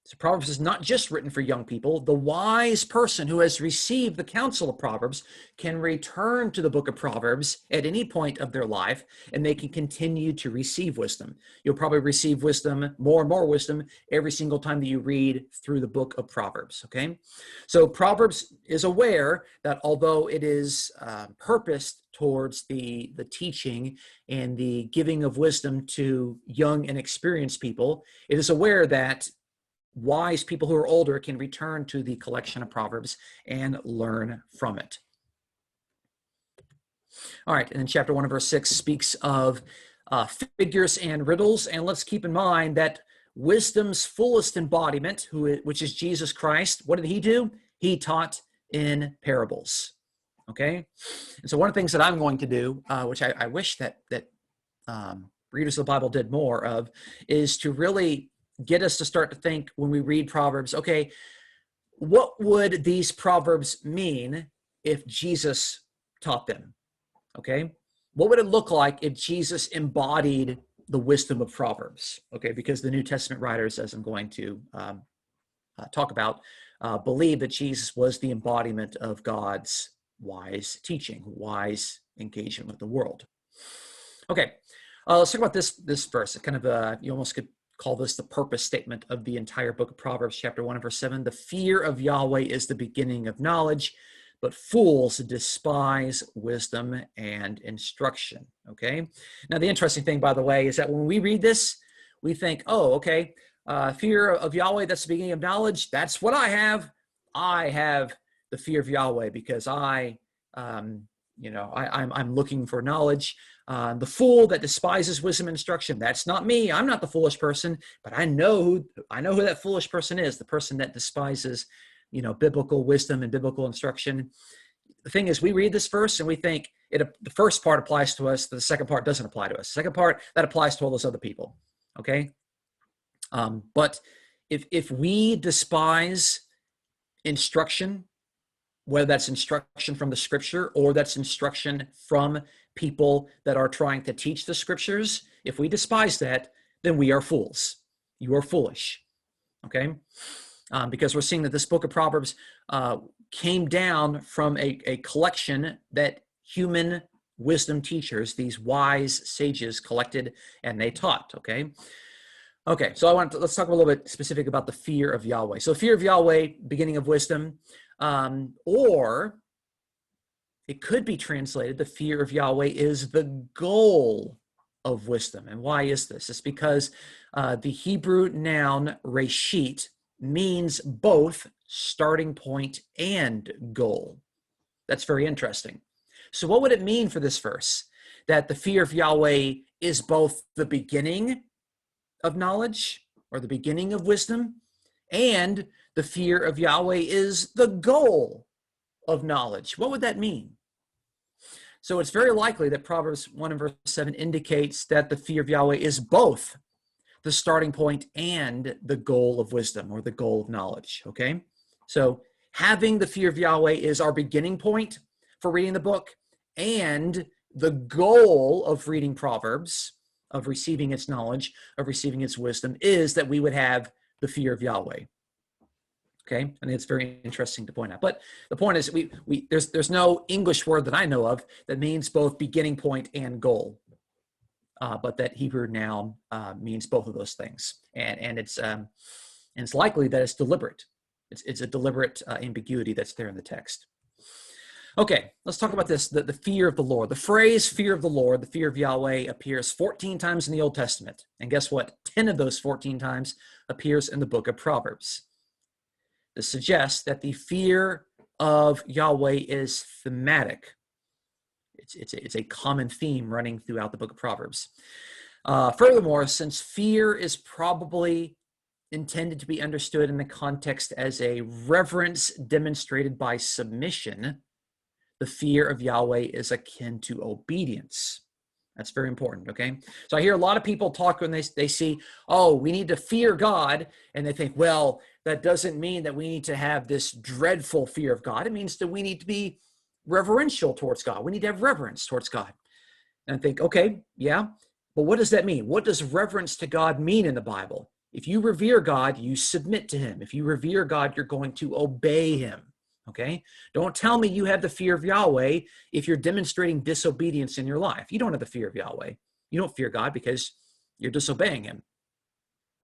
So Proverbs is not just written for young people. The wise person who has received the counsel of Proverbs can return to the book of Proverbs at any point of their life, and they can continue to receive wisdom. You'll probably receive wisdom, more and more wisdom, every single time that you read through the book of Proverbs, okay? So Proverbs is aware that although it is purposed towards the teaching and the giving of wisdom to young and experienced people, it is aware that wise people who are older can return to the collection of Proverbs and learn from it. All right, and then chapter 1 and verse 6 speaks of figures and riddles. And let's keep in mind that wisdom's fullest embodiment, which is Jesus Christ, what did he do? He taught in parables. Okay? And so one of the things that I'm going to do, which I wish that readers of the Bible did more of, is to really get us to start to think when we read Proverbs, okay, what would these Proverbs mean if Jesus taught them? Okay, what would it look like if Jesus embodied the wisdom of Proverbs? Okay, because the New Testament writers, as I'm going to talk about, believe that Jesus was the embodiment of God's wise teaching, wise engagement with the world. Okay, let's talk about this verse. It kind of, you almost could call this the purpose statement of the entire book of Proverbs, chapter 1 and verse 7. The fear of Yahweh is the beginning of knowledge, but fools despise wisdom and instruction. Okay. Now, the interesting thing, by the way, is that when we read this, we think, oh, okay, fear of Yahweh, that's the beginning of knowledge. That's what I have. I have the fear of Yahweh because I'm looking for knowledge. The fool that despises wisdom and instruction, that's not me. I'm not the foolish person, but I know who that foolish person is, the person that despises biblical wisdom and biblical instruction. The thing is, we read this verse and we think the first part applies to us, the second part doesn't apply to us. The second part, that applies to all those other people, okay? But if we despise instruction, whether that's instruction from the scripture or that's instruction from people that are trying to teach the scriptures, if we despise that, then we are fools. You are foolish, okay? Because we're seeing that this book of Proverbs came down from a collection that human wisdom teachers, these wise sages, collected and they taught, okay? Okay, so let's talk a little bit specific about the fear of Yahweh. So fear of Yahweh, beginning of wisdom, or it could be translated, the fear of Yahweh is the goal of wisdom. And why is this? It's because the Hebrew noun reshit means both starting point and goal. That's very interesting. So what would it mean for this verse? That the fear of Yahweh is both the beginning of knowledge or the beginning of wisdom, and the fear of Yahweh is the goal of knowledge. What would that mean? So it's very likely that Proverbs 1 and verse 7 indicates that the fear of Yahweh is both the starting point and the goal of wisdom or the goal of knowledge, okay? So having the fear of Yahweh is our beginning point for reading the book, and the goal of reading Proverbs, of receiving its knowledge, of receiving its wisdom, is that we would have the fear of Yahweh. Okay, I think it's very interesting to point out. But the point is, there's no English word that I know of that means both beginning point and goal. But that Hebrew noun means both of those things, and it's likely that it's deliberate. It's a deliberate ambiguity that's there in the text. Okay, let's talk about this, the fear of the Lord. The phrase fear of the Lord, the fear of Yahweh, appears 14 times in the Old Testament. And guess what? 10 of those 14 times appears in the book of Proverbs. This suggests that the fear of Yahweh is thematic. It's a common theme running throughout the book of Proverbs. Furthermore, since fear is probably intended to be understood in the context as a reverence demonstrated by submission, the fear of Yahweh is akin to obedience. That's very important, okay? So I hear a lot of people talk when they see, oh, we need to fear God, and they think, well, that doesn't mean that we need to have this dreadful fear of God. It means that we need to be reverential towards God. We need to have reverence towards God. And I think, okay, yeah, but what does that mean? What does reverence to God mean in the Bible? If you revere God, you submit to him. If you revere God, you're going to obey him. Okay? Don't tell me you have the fear of Yahweh if you're demonstrating disobedience in your life. You don't have the fear of Yahweh. You don't fear God because you're disobeying him.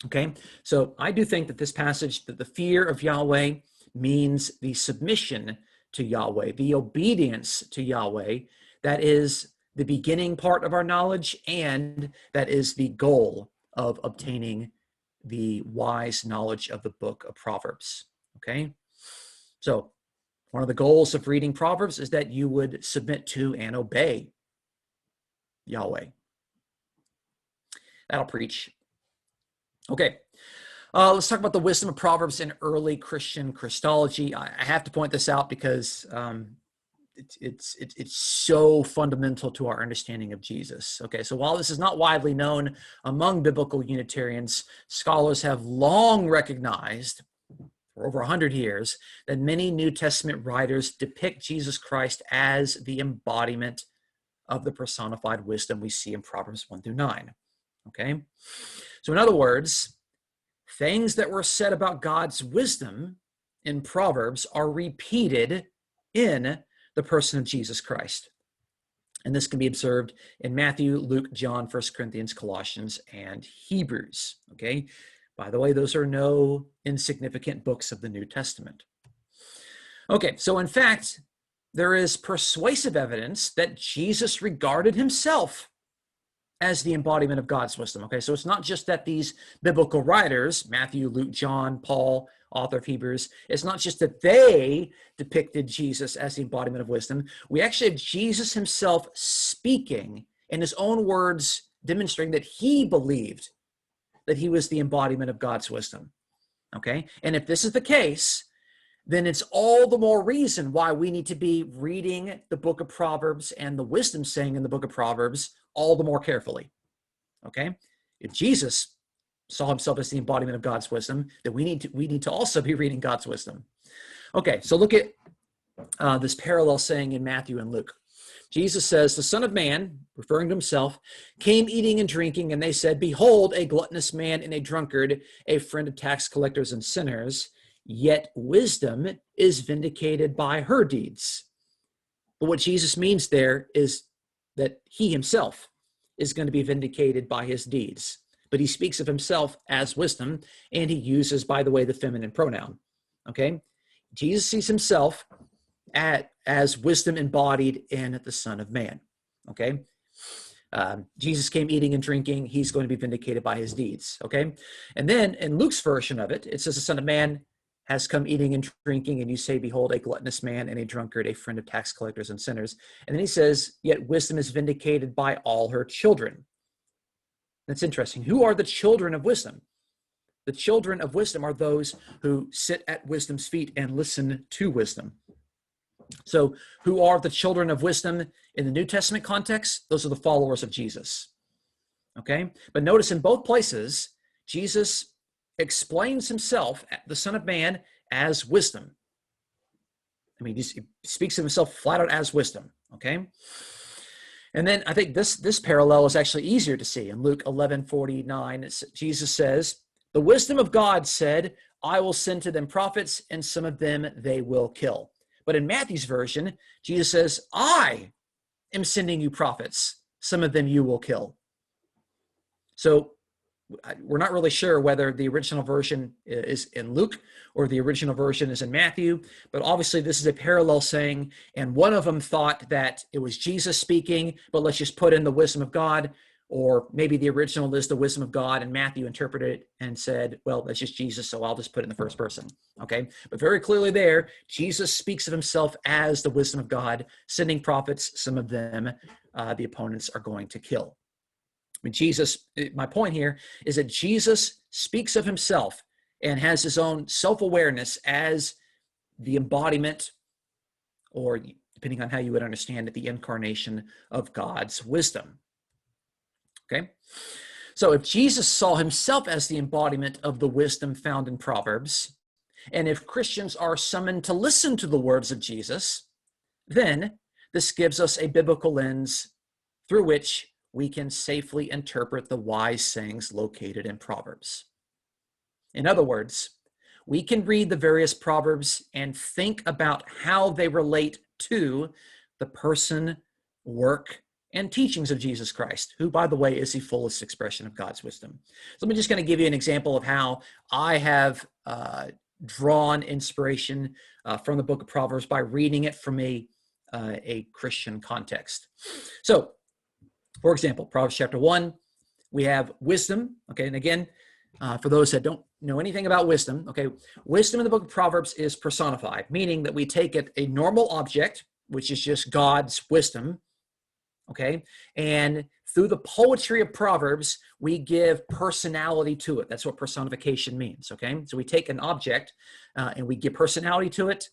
Okay? So I do think that this passage, that the fear of Yahweh means the submission to Yahweh, the obedience to Yahweh. That is the beginning part of our knowledge, and that is the goal of obtaining the wise knowledge of the book of Proverbs. Okay? So One of the goals of reading Proverbs is that you would submit to and obey Yahweh. That'll preach. Okay, let's talk about the wisdom of Proverbs in early Christian Christology. I have to point this out because it's so fundamental to our understanding of Jesus. Okay, so while this is not widely known among biblical Unitarians, scholars have long recognized for over 100 years that many New Testament writers depict Jesus Christ as the embodiment of the personified wisdom we see in Proverbs 1 through 9. Okay, so in other words, things that were said about God's wisdom in Proverbs are repeated in the person of Jesus Christ. And this can be observed in Matthew, Luke, John, 1 Corinthians, Colossians, and Hebrews. Okay, by the way, those are no insignificant books of the New Testament. Okay, so in fact, there is persuasive evidence that Jesus regarded himself as the embodiment of God's wisdom. Okay, so it's not just that these biblical writers, Matthew, Luke, John, Paul, author of Hebrews, it's not just that they depicted Jesus as the embodiment of wisdom. We actually have Jesus himself speaking in his own words, demonstrating that he believed that he was the embodiment of God's wisdom. Okay, and if this is the case, then it's all the more reason why we need to be reading the book of Proverbs and the wisdom saying in the book of Proverbs all the more carefully. Okay, if Jesus saw himself as the embodiment of God's wisdom, then we need to also be reading God's wisdom. Okay, so look at this parallel saying in Matthew and Luke. Jesus says, the Son of Man, referring to himself, came eating and drinking, and they said, behold, a gluttonous man and a drunkard, a friend of tax collectors and sinners, yet wisdom is vindicated by her deeds. But what Jesus means there is that he himself is going to be vindicated by his deeds. But he speaks of himself as wisdom, and he uses, by the way, the feminine pronoun. Okay? Jesus sees himself as wisdom embodied in the Son of Man. Okay? Jesus came eating and drinking. He's going to be vindicated by his deeds. Okay? And then in Luke's version of it, it says the Son of Man has come eating and drinking, and you say, behold, a gluttonous man and a drunkard, a friend of tax collectors and sinners. And then he says, yet wisdom is vindicated by all her children. That's interesting. Who are the children of wisdom? The children of wisdom are those who sit at wisdom's feet and listen to wisdom. So who are the children of wisdom in the New Testament context? Those are the followers of Jesus. Okay? But notice in both places, Jesus explains himself, the Son of Man, as wisdom. I mean, he speaks of himself flat out as wisdom. Okay? And then I think this parallel is actually easier to see. In Luke 11:49, Jesus says, the wisdom of God said, I will send to them prophets, and some of them they will kill. But in Matthew's version, Jesus says, I am sending you prophets, some of them you will kill. So we're not really sure whether the original version is in Luke or the original version is in Matthew, but obviously this is a parallel saying, and one of them thought that it was Jesus speaking, but let's just put in the wisdom of God, or maybe the original is the wisdom of God, and Matthew interpreted it and said, well, that's just Jesus, so I'll just put it in the first person, okay? But very clearly there, Jesus speaks of himself as the wisdom of God, sending prophets, some of them the opponents are going to kill. I mean, Jesus, my point here is that Jesus speaks of himself and has his own self-awareness as the embodiment, or depending on how you would understand it, the incarnation of God's wisdom. Okay? So if Jesus saw himself as the embodiment of the wisdom found in Proverbs, and if Christians are summoned to listen to the words of Jesus, then this gives us a biblical lens through which we can safely interpret the wise sayings located in Proverbs. In other words, we can read the various Proverbs and think about how they relate to the person, work, and teachings of Jesus Christ, who, by the way, is the fullest expression of God's wisdom. So I'm just going to give you an example of how I have drawn inspiration from the book of Proverbs by reading it from a Christian context. So, for example, Proverbs chapter 1, we have wisdom, okay, and again, For those that don't know anything about wisdom, okay, wisdom in the book of Proverbs is personified, meaning that we take a normal object, which is just God's wisdom, okay, and through the poetry of Proverbs, we give personality to it. That's what personification means, okay? So we take an object and we give personality to it.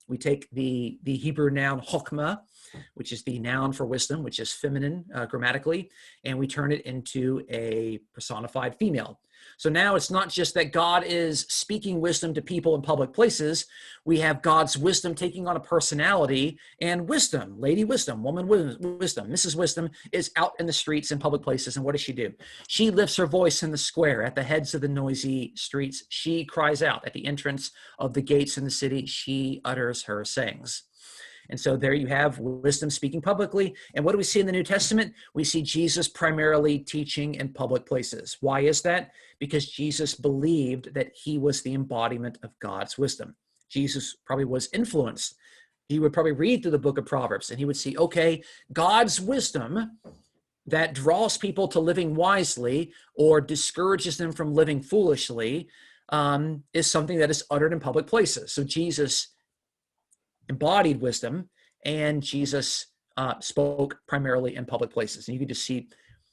We take the Hebrew noun chokmah, which is the noun for wisdom, which is feminine grammatically, and we turn it into a personified female. So now it's not just that God is speaking wisdom to people in public places. We have God's wisdom taking on a personality, and wisdom, lady wisdom, woman wisdom, Mrs. Wisdom is out in the streets and public places. And what does she do? She lifts her voice in the square at the heads of the noisy streets. She cries out at the entrance of the gates in the city. She utters her sayings. And so there you have wisdom speaking publicly. And what do we see in the New Testament? We see Jesus primarily teaching in public places. Why is that? Because Jesus believed that he was the embodiment of God's wisdom. Jesus probably was influenced. He would probably read through the book of Proverbs and he would see, okay, God's wisdom that draws people to living wisely or discourages them from living foolishly is something that is uttered in public places. So Jesus embodied wisdom, and Jesus spoke primarily in public places. And you can just see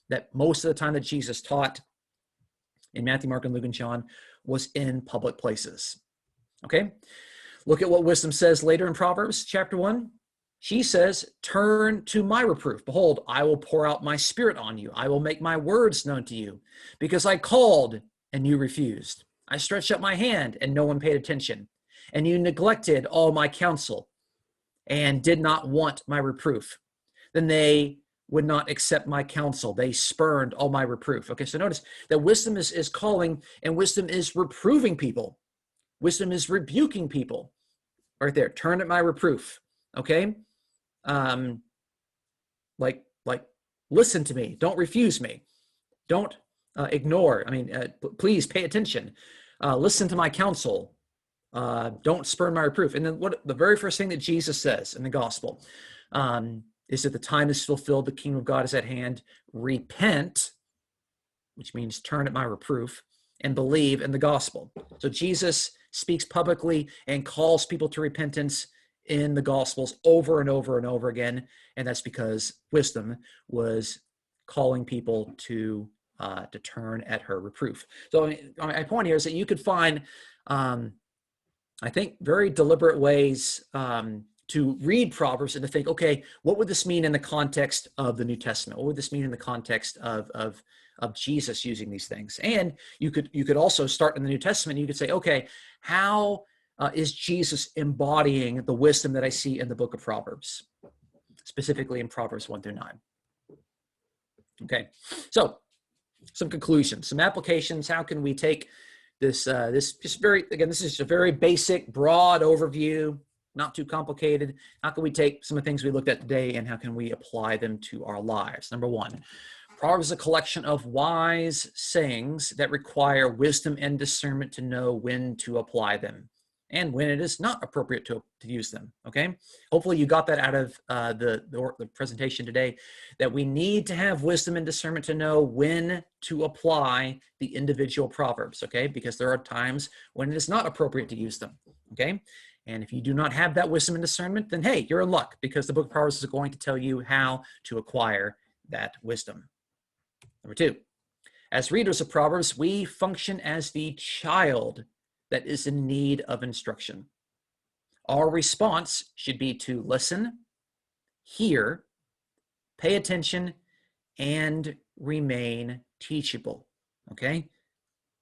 that most of the time that Jesus taught in Matthew, Mark, and Luke, and John was in public places. Okay? Look at what wisdom says later in Proverbs chapter 1. She says, turn to my reproof. Behold, I will pour out my spirit on you. I will make my words known to you, because I called and you refused. I stretched out my hand and no one paid attention. And you neglected all my counsel and did not want my reproof. Then they would not accept my counsel. They spurned all my reproof. Okay, so notice that wisdom is calling, and wisdom is reproving people. Wisdom is rebuking people. Right there, turn at my reproof. Okay? Like listen to me. Don't refuse me. Don't ignore. Please pay attention. Listen to my counsel. Don't spurn my reproof. And then what the very first thing that Jesus says in the gospel is that the time is fulfilled, the kingdom of God is at hand. Repent, which means turn at my reproof, and believe in the gospel. So Jesus speaks publicly and calls people to repentance in the gospels over and over and over again. And that's because wisdom was calling people to turn at her reproof. So my point here is that you could find I think very deliberate ways to read Proverbs and to think, okay, what would this mean in the context of the New Testament? What would this mean in the context of Jesus using these things? And you could also start in the New Testament. You could say, okay, how is Jesus embodying the wisdom that I see in the book of Proverbs, specifically in Proverbs 1 through 9? Okay, so some conclusions, some applications. How can we take this is just a very basic, broad overview, not too complicated. How can we take some of the things we looked at today and how can we apply them to our lives? Number one, Proverbs is a collection of wise sayings that require wisdom and discernment to know when to apply them and when it is not appropriate to use them, okay? Hopefully you got that out of the presentation today, that we need to have wisdom and discernment to know when to apply the individual proverbs, okay? Because there are times when it is not appropriate to use them, okay? And if you do not have that wisdom and discernment, then hey, you're in luck, because the book of Proverbs is going to tell you how to acquire that wisdom. Number two, as readers of Proverbs, we function as the child that is in need of instruction. Our response should be to listen, hear, pay attention, and remain teachable, okay?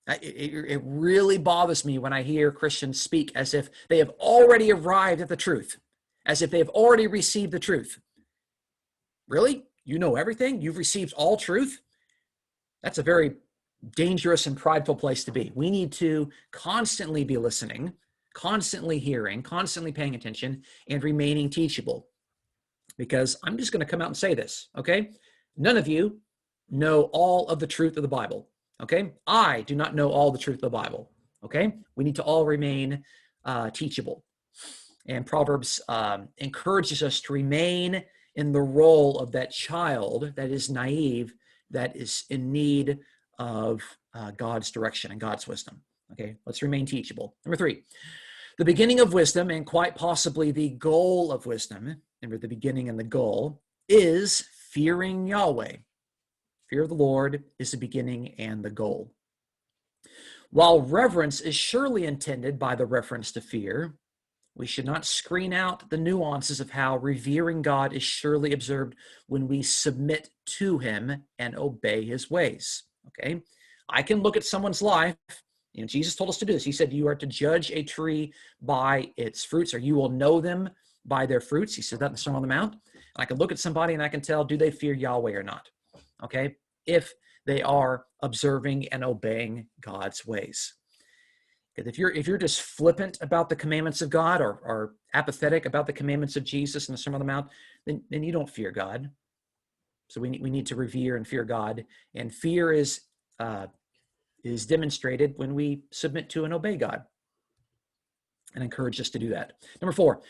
It really bothers me when I hear Christians speak as if they have already arrived at the truth, as if they have already received the truth. Really? You know everything? You've received all truth? That's a very dangerous and prideful place to be. We need to constantly be listening, constantly hearing, constantly paying attention, and remaining teachable. Because I'm just going to come out and say this, okay? None of you know all of the truth of the Bible, okay? I do not know all the truth of the Bible, okay? We need to all remain teachable. And Proverbs encourages us to remain in the role of that child that is naive, that is in need of God's direction and God's wisdom. Okay, let's remain teachable. Number 3, the beginning of wisdom, and quite possibly the goal of wisdom, remember the beginning and the goal, is fearing Yahweh. Fear of the Lord is the beginning and the goal. While reverence is surely intended by the reference to fear, we should not screen out the nuances of how revering God is surely observed when we submit to him and obey his ways. Okay? I can look at someone's life, and Jesus told us to do this. He said, you are to judge a tree by its fruits, or you will know them by their fruits. He said that in the Sermon on the Mount. I can look at somebody and I can tell, do they fear Yahweh or not? Okay? If they are observing and obeying God's ways. Because if you're just flippant about the commandments of God, or apathetic about the commandments of Jesus in the Sermon on the Mount, then you don't fear God. So we need to revere and fear God, and fear is demonstrated when we submit to and obey God, and encourage us to do that. Number 4,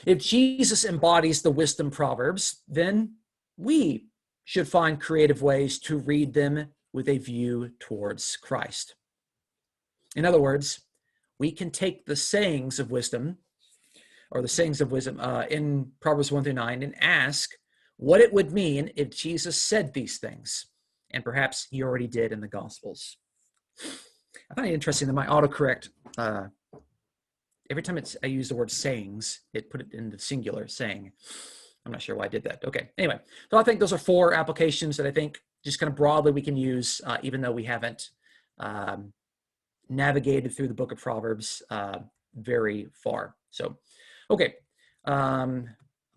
if Jesus embodies the wisdom proverbs, then we should find creative ways to read them with a view towards Christ. In other words, we can take the sayings of wisdom, or the sayings of wisdom in Proverbs 1-9, and ask what it would mean if Jesus said these things, and perhaps he already did in the Gospels. I find it interesting that my autocorrect, every time I use the word sayings, it put it in the singular, saying. I'm not sure why I did that. Okay, anyway, so I think those are 4 applications that I think just kind of broadly we can use, even though we haven't navigated through the book of Proverbs very far. So, okay, I'm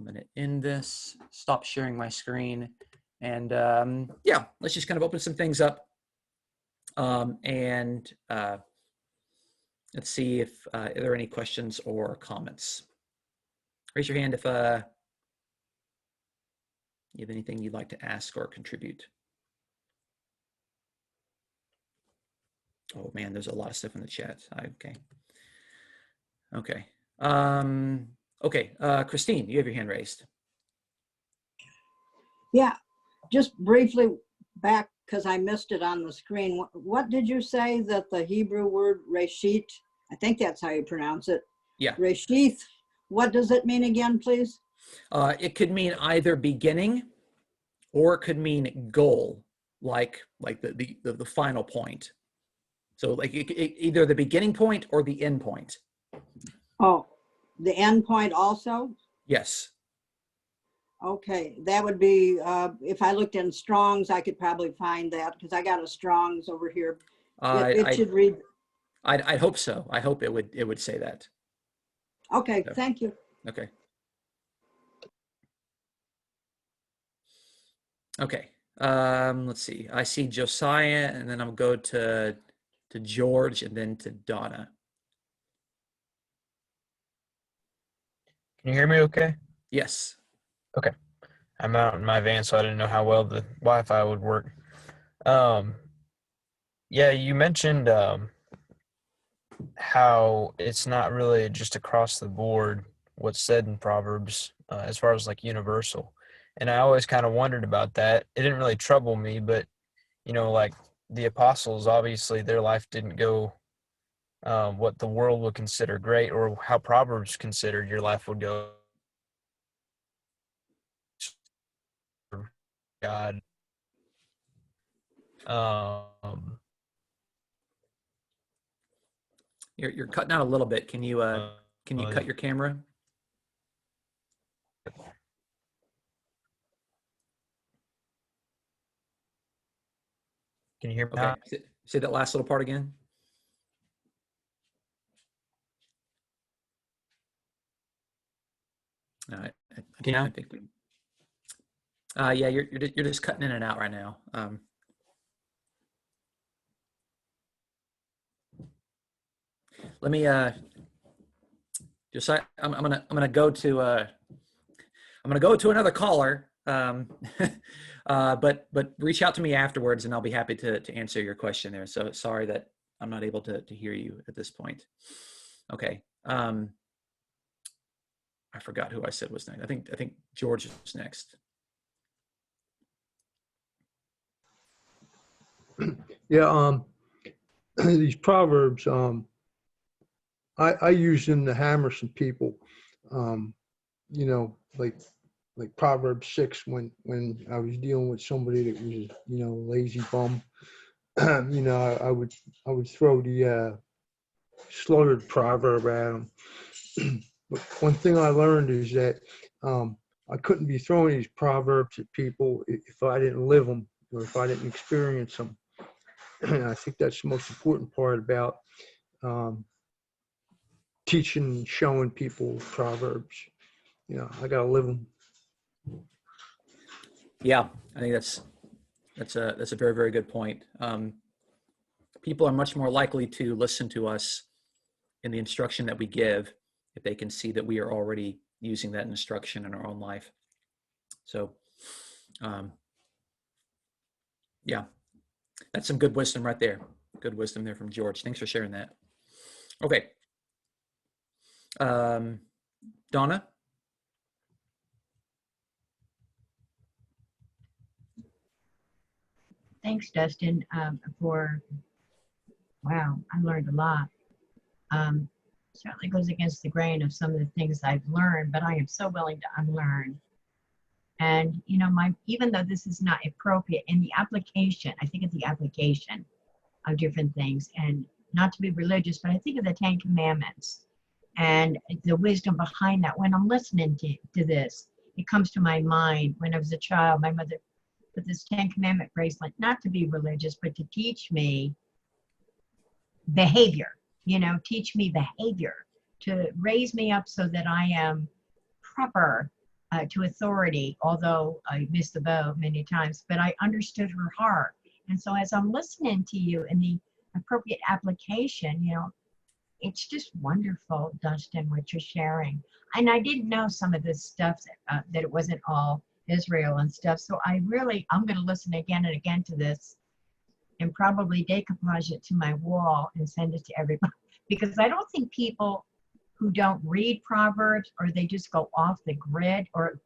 going to end this, stop sharing my screen, and yeah, let's just kind of open some things up, and let's see if there are any questions or comments. Raise your hand if you have anything you'd like to ask or contribute. Oh man, there's a lot of stuff in the chat. Okay. Christine, you have your hand raised. Yeah, just briefly back, because I missed it on the screen. What did you say that the Hebrew word reshit, I think that's how you pronounce it. Yeah. Reshith, what does it mean again, please? It could mean either beginning, or it could mean goal, like the final point. So like either the beginning point or the end point. Oh, the end point also? Yes. Okay, that would be, if I looked in Strong's, I could probably find that, because I got a Strong's over here. It should read. I'd hope so. I hope it would say that. Okay, so, thank you. Okay. Okay. Let's see. I see Josiah, and then I'll go to George, and then to Donna. Can you hear me okay? Yes. Okay. I'm out in my van, so I didn't know how well the Wi-Fi would work. Yeah, you mentioned how it's not really just across the board what's said in Proverbs as far as like universal. And I always kind of wondered about that. It didn't really trouble me, but, like the apostles, obviously their life didn't go what the world would consider great, or how Proverbs considered your life would go. God. You're cutting out a little bit. Can you cut your camera? Can you hear me? Okay. Say that last little part again. All right. I think we. Yeah, you're just cutting in and out right now. Let me just I'm gonna go to another caller. But reach out to me afterwards, and I'll be happy to answer your question there. So sorry that I'm not able to hear you at this point. Okay. I forgot who I said was next. I think George was next. Yeah, these proverbs, I use them to hammer some people. Um, you know, like Proverbs 6 when I was dealing with somebody that was, a lazy bum. I would throw the slaughtered proverb at them. But one thing I learned is that I couldn't be throwing these proverbs at people if I didn't live them or if I didn't experience them. And I think that's the most important part about um, teaching and showing people proverbs. I got to live them. Yeah, I think that's a very, very good point. People are much more likely to listen to us in the instruction that we give if they can see that we are already using that instruction in our own life. So, yeah, that's some good wisdom right there. Good wisdom there from George. Thanks for sharing that. Okay. Donna? Thanks, Dustin, wow, I learned a lot. Certainly goes against the grain of some of the things I've learned, but I am so willing to unlearn. And, even though this is not appropriate in the application, I think of the application of different things, and not to be religious, but I think of the 10 Commandments and the wisdom behind that. When I'm listening to this, it comes to my mind. When I was a child, my mother put this 10 Commandment bracelet, not to be religious, but to teach me behavior, teach me behavior, to raise me up so that I am proper to authority, although I missed the boat many times, but I understood her heart. And so as I'm listening to you in the appropriate application, it's just wonderful, Dustin, what you're sharing. And I didn't know some of this stuff, that it wasn't all Israel and stuff. So I'm going to listen again and again to this and probably decoupage it to my wall and send it to everybody. Because I don't think people who don't read Proverbs, or they just go off the grid, or,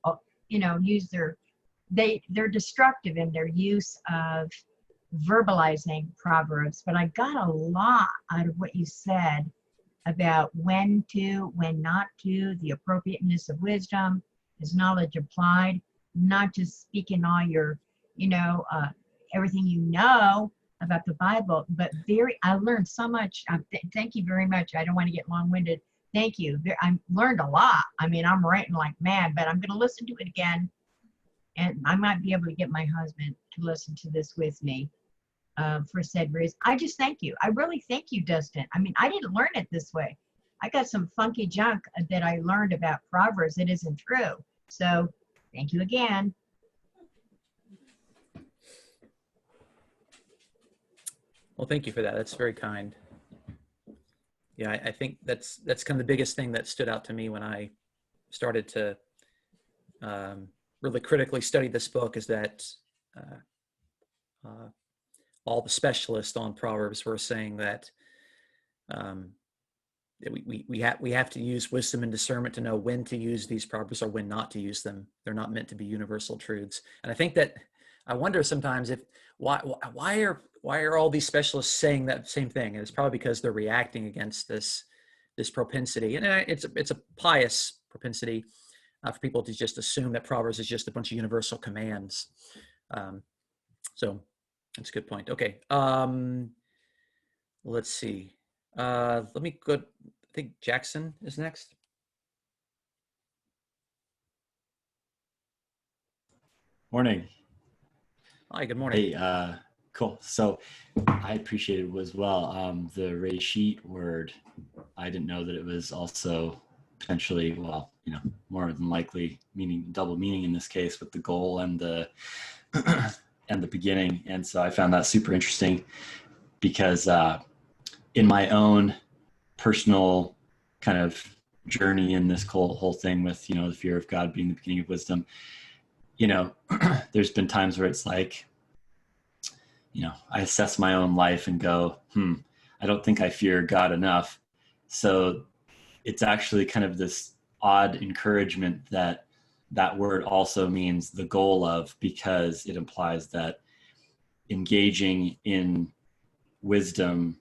they're destructive in their use of verbalizing Proverbs. But I got a lot out of what you said about when to, when not to, the appropriateness of wisdom, is knowledge applied, not just speaking all your, everything about the Bible, but I learned so much. Thank you very much. I don't want to get long-winded. Thank you. I learned a lot. I mean, I'm writing like mad, but I'm going to listen to it again. And I might be able to get my husband to listen to this with me for said reason. I just thank you. I really thank you, Dustin. I mean, I didn't learn it this way. I got some funky junk that I learned about Proverbs that isn't true. So thank you again. Well, thank you for that. That's very kind. Yeah, I think that's kind of the biggest thing that stood out to me when I started to really critically study this book, is that all the specialists on Proverbs were saying that we have to use wisdom and discernment to know when to use these proverbs or when not to use them. They're not meant to be universal truths. And I think that I wonder sometimes why are all these specialists saying that same thing? And it's probably because they're reacting against this propensity, and it's a pious propensity for people to just assume that Proverbs is just a bunch of universal commands. So that's a good point. Okay, let's see. Let me go. I think Jackson is next. Morning. Hi, good morning. Hey, cool. So I appreciated as well the reshit word. I didn't know that it was also potentially, more than likely double meaning in this case, with the goal and the and the beginning. And so I found that super interesting because in my own personal kind of journey in this whole thing with, the fear of God being the beginning of wisdom, there's been times where it's like, I assess my own life and go, I don't think I fear God enough. So it's actually kind of this odd encouragement that word also means the goal of, because it implies that engaging in wisdom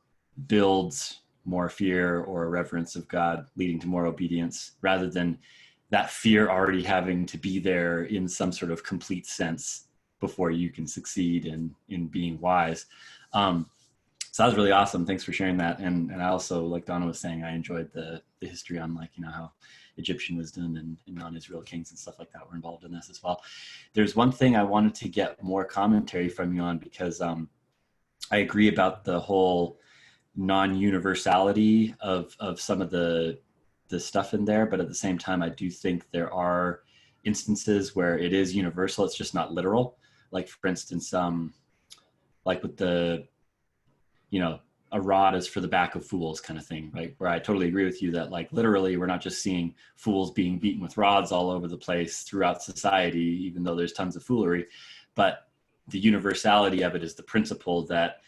builds more fear or a reverence of God, leading to more obedience, rather than that fear already having to be there in some sort of complete sense before you can succeed in being wise. So that was really awesome. Thanks for sharing that. And I also, like Donna was saying, I enjoyed the history on, like, you know, how Egyptian wisdom and non-Israel kings and stuff like that were involved in this as well. There's one thing I wanted to get more commentary from you on, because I agree about the whole non-universality of some of the stuff in there, but at the same time, I do think there are instances where it is universal. It's just not literal. Like, for instance, like with the, you know, a rod is for the back of fools kind of thing, right? Where I totally agree with you that, like, literally we're not just seeing fools being beaten with rods all over the place throughout society, even though there's tons of foolery, but the universality of it is the principle that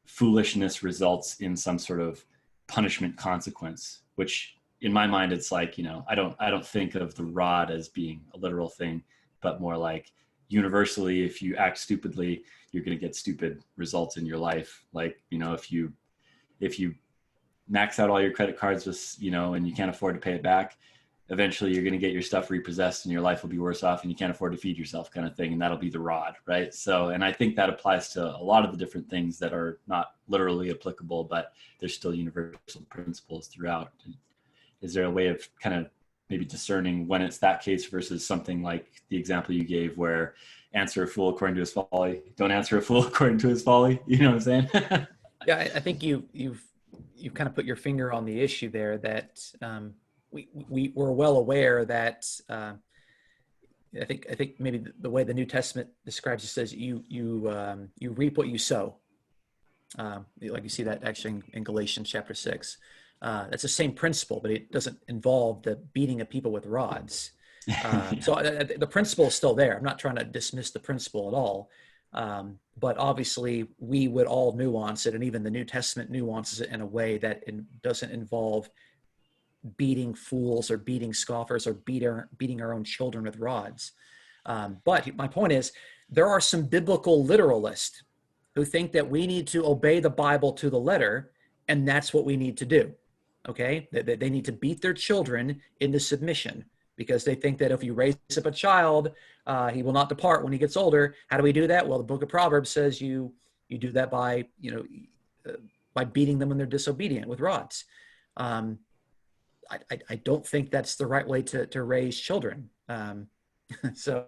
foolishness results in some sort of punishment consequence, which in my mind, it's like, you know, I don't think of the rod as being a literal thing, but more like universally, if you act stupidly, you're going to get stupid results in your life. Like, you know, if you max out all your credit cards with, you know, and you can't afford to pay it back, eventually you're going to get your stuff repossessed and your life will be worse off and you can't afford to feed yourself, kind of thing. And that'll be the rod, right? So, and I think that applies to a lot of the different things that are not literally applicable, but there's still universal principles throughout. Is there a way of kind of maybe discerning when it's that case versus something like the example you gave, where answer a fool according to his folly, don't answer a fool according to his folly? You know what I'm saying? Yeah, I think you've kind of put your finger on the issue there, that we're well aware that I think maybe the way the New Testament describes it says you reap what you sow. Like you see that actually in Galatians chapter 6. That's the same principle, but it doesn't involve the beating of people with rods. So the principle is still there. I'm not trying to dismiss the principle at all. But obviously we would all nuance it, and even the New Testament nuances it in a way that it doesn't involve beating fools or beating scoffers or beating our own children with rods. But my point is, there are some biblical literalists who think that we need to obey the Bible to the letter, and that's what we need to do. Okay, they need to beat their children into submission, because they think that if you raise up a child, he will not depart when he gets older. How do we do that? Well, the Book of Proverbs says you do that by by beating them when they're disobedient with rods. I don't think that's the right way to raise children. So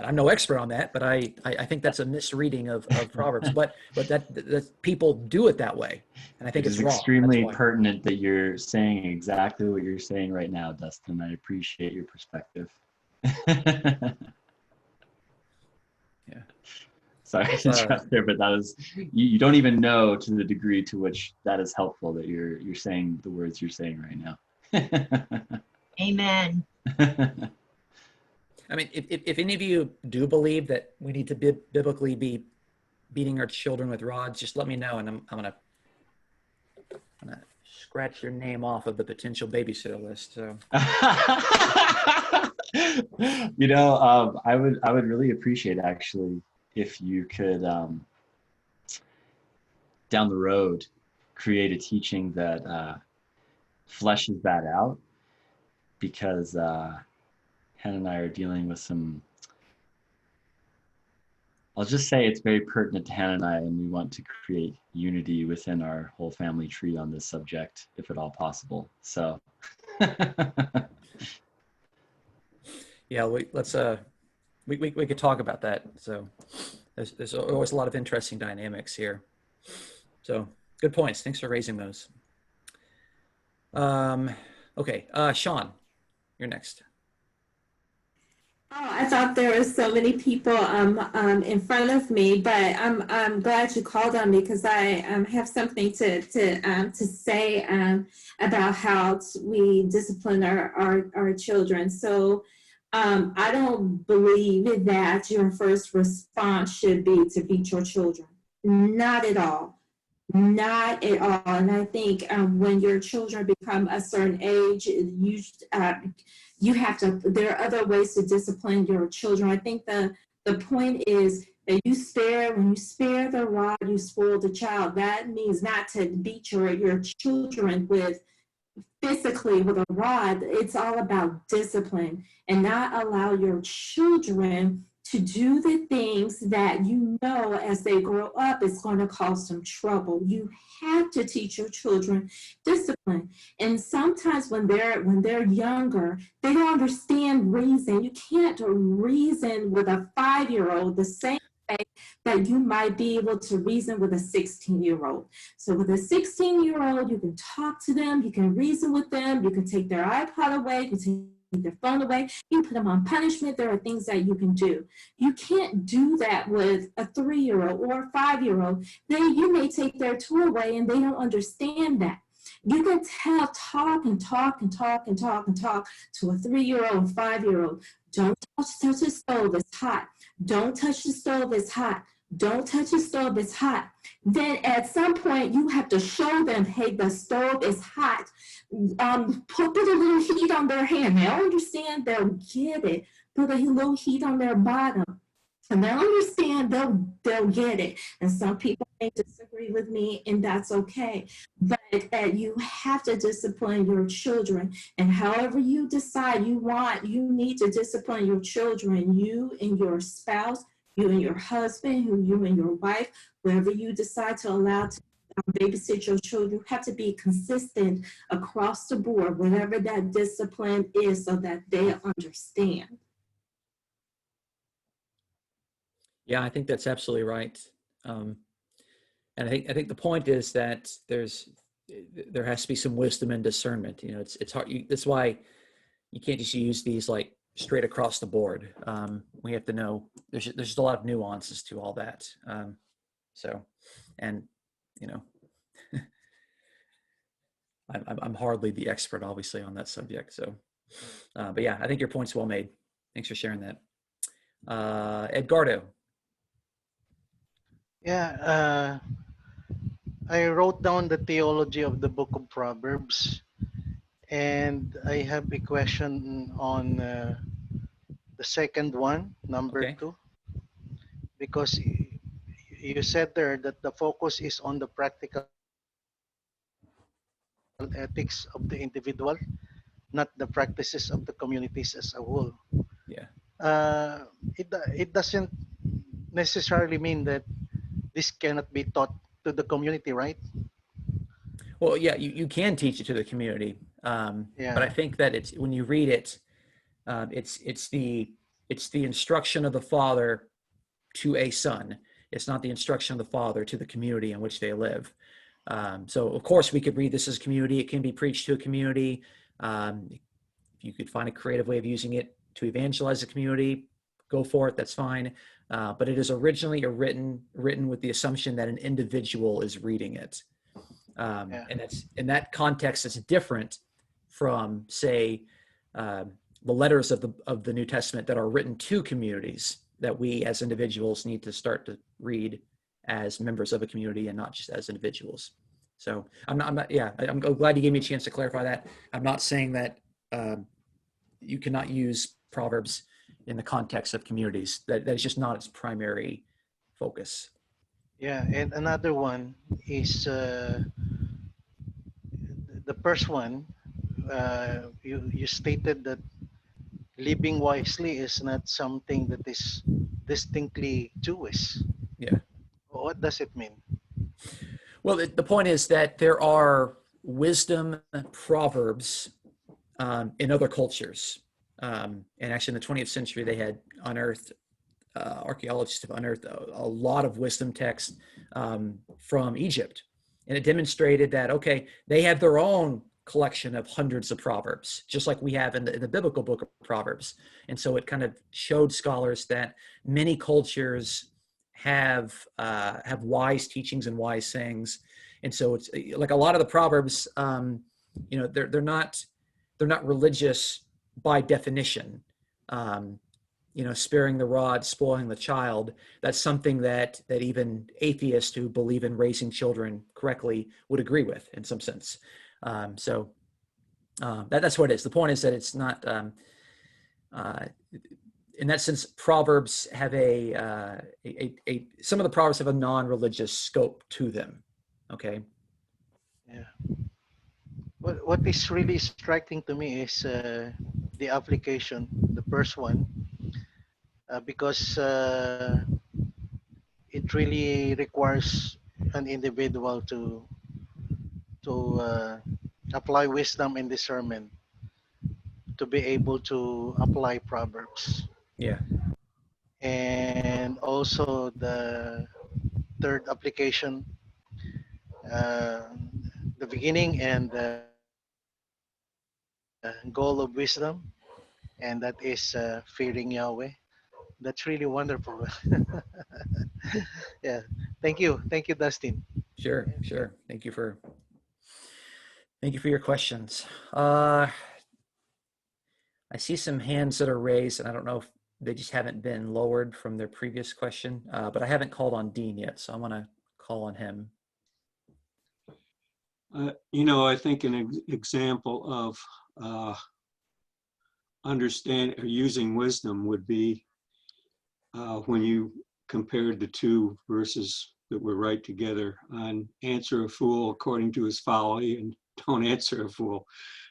I'm no expert on that, but I think that's a misreading of Proverbs. But that people do it that way, and I think it's wrong. Extremely pertinent that you're saying exactly what you're saying right now, Dustin. I appreciate your perspective. Yeah. Sorry to interrupt there, but that was, you don't even know to the degree to which that is helpful, that you're saying the words you're saying right now. Amen. I mean, if any of you do believe that we need to biblically be beating our children with rods, just let me know, and I'm gonna scratch your name off of the potential babysitter list. So, I would really appreciate, actually, if you could down the road create a teaching that fleshes that out, because Hannah and I are dealing with some, I'll just say it's very pertinent to Hannah and I, and we want to create unity within our whole family tree on this subject, if at all possible. So yeah, we could talk about that. So there's always a lot of interesting dynamics here. So good points. Thanks for raising those. Okay, Sean, you're next. Oh, I thought there were so many people in front of me, but I'm glad you called on me, because I have something to say about how we discipline our children. So I don't believe that your first response should be to beat your children. Not at all. Not at all. And I think when your children become a certain age, you have to, there are other ways to discipline your children. I think the point is When you spare the rod, you spoil the child. That means not to beat your children with physically with a rod. It's all about discipline, and not allow your children to do the things that you know as they grow up is going to cause them trouble. You have to teach your children discipline. And sometimes when they're younger, they don't understand reason. You can't reason with a 5-year-old the same way that you might be able to reason with a 16-year-old. So with a 16-year-old, you can talk to them, you can reason with them, you can take their iPod away, you can take their phone away, you can put them on punishment. There are things that you can do. You can't do that with a 3-year-old or a 5-year-old. Then you may take their toy away and they don't understand that. You can talk to a 3-year-old, 5-year-old. Don't touch the stove, it's hot. Don't touch the stove, it's hot. Don't touch the stove, it's hot. Then at some point you have to show them, hey, the stove is hot. Put a little heat on their hand. They'll understand, they'll get it. Put a little heat on their bottom. And they'll understand, they'll get it. And some people may disagree with me, and that's okay. But you have to discipline your children. And however you decide you need to discipline your children, you and your spouse, you and your husband, you and your wife, whoever you decide to allow to babysit your children, you have to be consistent across the board, whatever that discipline is, so that they understand. Yeah, I think that's absolutely right. And I think the point is that there has to be some wisdom and discernment. You know, it's hard. That's why you can't just use these like straight across the board. We have to know there's just a lot of nuances to all that. And you know, I'm hardly the expert, obviously, on that subject. So, but yeah, I think your point's well made. Thanks for sharing that. Edgardo. Yeah, I wrote down the theology of the Book of Proverbs, and I have a question on the second one, number Okay. 2, because you said there that the focus is on the practical ethics of the individual, not the practices of the communities as a whole. Yeah. It doesn't necessarily mean that this cannot be taught to the community, right? Well, yeah, you can teach it to the community, Yeah. but I think that it's when you read it, it's the instruction of the Father to a son. It's not the instruction of the Father to the community in which they live. So, of course, we could read this as a community. It can be preached to a community. You could find a creative way of using it to evangelize the community. Go for it. That's fine. But it is originally written with the assumption that an individual is reading it. And that's in that context, it's different from, say, the letters of the New Testament that are written to communities that we as individuals need to start to read as members of a community and not just as individuals. So I'm glad you gave me a chance to clarify that. I'm not saying that you cannot use Proverbs in the context of communities. That is just not its primary focus. Yeah, and another one is the first one. You stated that living wisely is not something that is distinctly Jewish. Yeah. What does it mean? Well, the point is that there are wisdom proverbs in other cultures. And actually in the 20th century, they had unearthed, archaeologists have unearthed a lot of wisdom texts from Egypt. And it demonstrated that, okay, they had their own collection of hundreds of proverbs, just like we have in the biblical book of Proverbs. And so it kind of showed scholars that many cultures have wise teachings and wise sayings. And so it's like a lot of the proverbs, they're not religious by definition. Sparing the rod, spoiling the child. That's something that even atheists who believe in raising children correctly would agree with in some sense. That's what it is. The point is that it's not. in that sense, Proverbs have some of the Proverbs have a non-religious scope to them. Okay. Yeah. What is really striking to me is the application, the first one, because it really requires an individual to apply wisdom and discernment to be able to apply Proverbs. Yeah. And also the third application, uh, the beginning and the goal of wisdom, and that is fearing Yahweh. That's really wonderful. Yeah. Thank you. Thank you, Dustin. Sure. Thank you for your questions. I see some hands that are raised, and I don't know if they just haven't been lowered from their previous question, but I haven't called on Dean yet, so I'm going to call on him. I think an example of understand or using wisdom would be when you compared the two verses that were right together on answer a fool according to his folly and don't answer a fool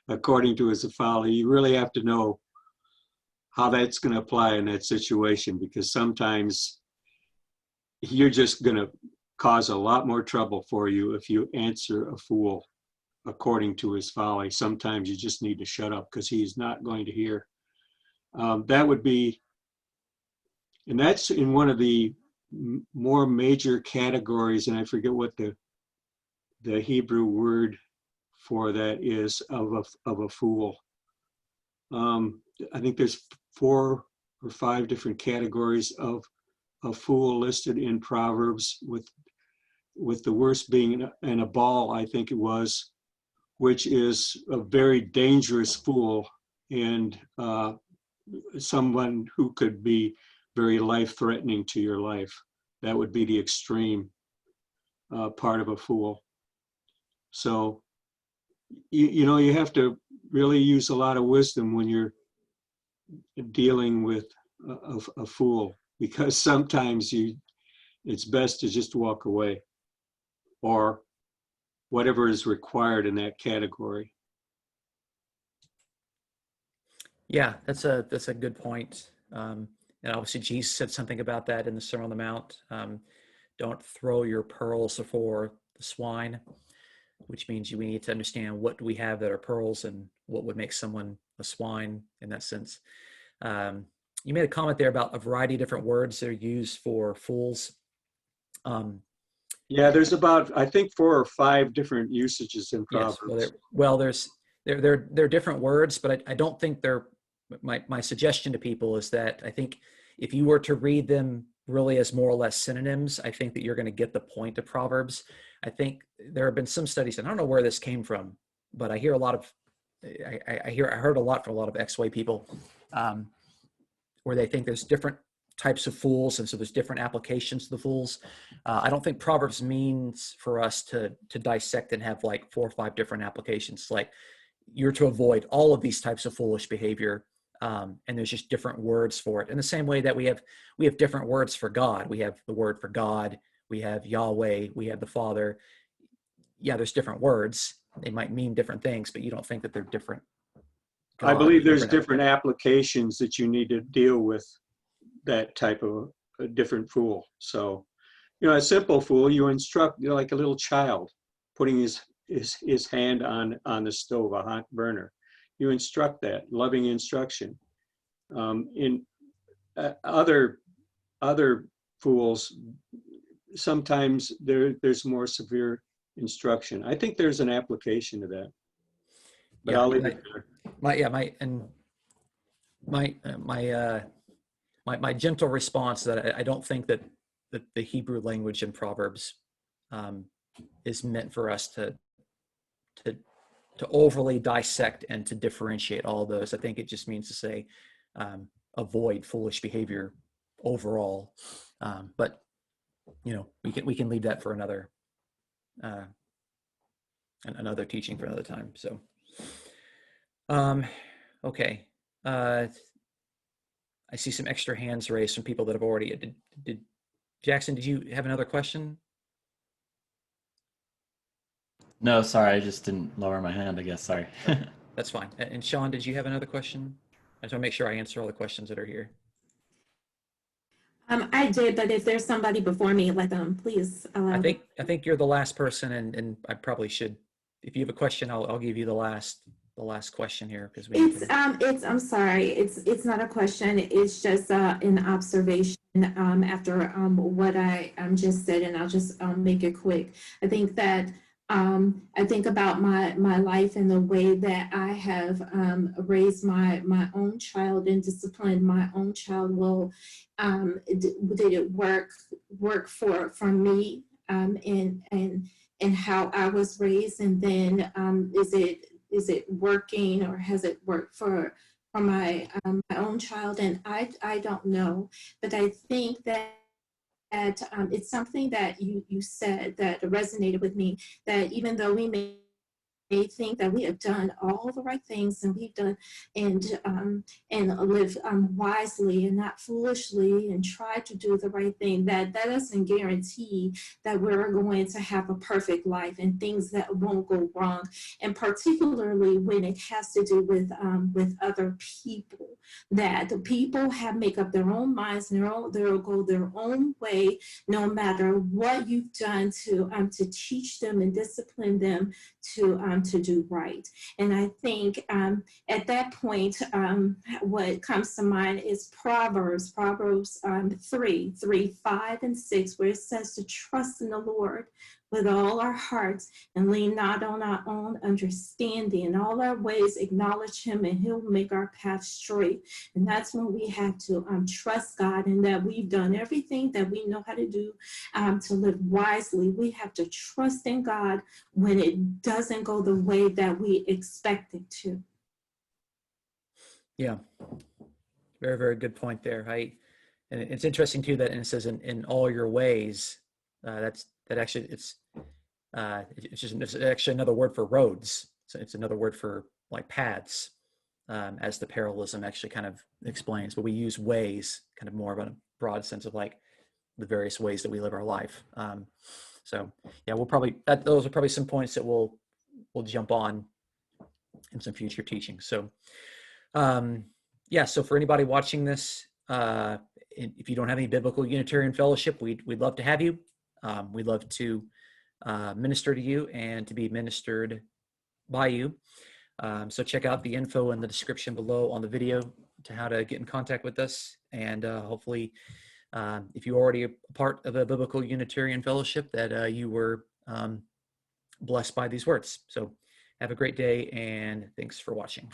according to his folly. You really have to know how that's going to apply in that situation, because sometimes you're just going to cause a lot more trouble for you if you answer a fool according to his folly. Sometimes you just need to shut up because he's not going to hear. That would be, and that's in one of the more major categories, and I forget what the Hebrew word for that is, of a fool. I think there's 4 or 5 different categories of a fool listed in Proverbs, with the worst being an Abal, I think it was, which is a very dangerous fool and someone who could be very life-threatening to your life. That would be the extreme part of a fool. So, you have to really use a lot of wisdom when you're dealing with a fool, because sometimes it's best to just walk away, or whatever is required in that category. Yeah, that's a good point. And obviously Jesus said something about that in the Sermon on the Mount. Don't throw your pearls before the swine, which means we need to understand what do we have that are pearls and what would make someone a swine in that sense. You made a comment there about a variety of different words that are used for fools. Yeah, there's about, I think, 4 or 5 different usages in Proverbs. Yes, they're different words, but I don't think they're, my suggestion to people is that I think if you were to read them really as more or less synonyms, I think that you're going to get the point of Proverbs. I think there have been some studies, and I don't know where this came from, but I hear a lot of, I heard a lot from a lot of ex-way people, where they think there's different types of fools, and so there's different applications to the fools. I don't think Proverbs means for us to dissect and have like 4 or 5 different applications. Like, you're to avoid all of these types of foolish behavior, and there's just different words for it. In the same way that we have different words for God. We have the word for God, we have Yahweh, we have the Father. Yeah, there's different words. They might mean different things, but you don't think that they're different. I believe there's different applications that you need to deal with that type of a different fool. So, a simple fool, you instruct, like a little child putting his hand on the stove, a hot burner. You instruct that, loving instruction. In other fools, sometimes there's more severe instruction. I think there's an application to that, but I'll leave it there. My gentle response that I don't think that the Hebrew language in Proverbs is meant for us to overly dissect and to differentiate all of those. I think it just means to say avoid foolish behavior overall. But we can leave that for another teaching for another time. So okay. I see some extra hands raised from people that have already, did Jackson, did you have another question? No, sorry, I just didn't lower my hand, I guess. Sorry. That's fine. And Sean, did you have another question? I just want to make sure I answer all the questions that are here. I did, but if there's somebody before me, let them please allow. I think you're the last person, and I probably should. If you have a question, I'll give you the last question here because I'm sorry, it's not a question. It's just an observation after what I just said, and I'll just make it quick. I think that I think about my life and the way that I have raised my own child and disciplined my own child. Well, did it work for me and how I was raised, and then is it working, or has it worked for my own child? And I don't know, but I think that it's something that you said that resonated with me, that even though we may think that we have done all the right things and we've done and live wisely and not foolishly and try to do the right thing, that doesn't guarantee that we're going to have a perfect life and things that won't go wrong. And particularly when it has to do with other people, that the people make up their own minds and they'll go their own way, no matter what you've done to teach them and discipline them to do right. And I think at that point, what comes to mind is Proverbs 3, 5, and 6, where it says to trust in the Lord with all our hearts and lean not on our own understanding. In all our ways acknowledge him, and he'll make our path straight. And that's when we have to trust God, and that we've done everything that we know how to do to live wisely. We have to trust in God when it doesn't go the way that we expect it to. Yeah, very, very good point there. And it's interesting too that, and it says in all your ways. It's actually another word for roads. So it's another word for like paths, as the parallelism actually kind of explains. But we use ways kind of more of a broad sense of like the various ways that we live our life. So yeah, those are probably some points that we'll jump on in some future teaching. So yeah, so for anybody watching this, if you don't have any biblical Unitarian fellowship, we'd love to have you. We'd love to minister to you and to be ministered by you. So check out the info in the description below on the video to how to get in contact with us. And hopefully, if you're already a part of a biblical Unitarian fellowship, that you were blessed by these words. So have a great day, and thanks for watching.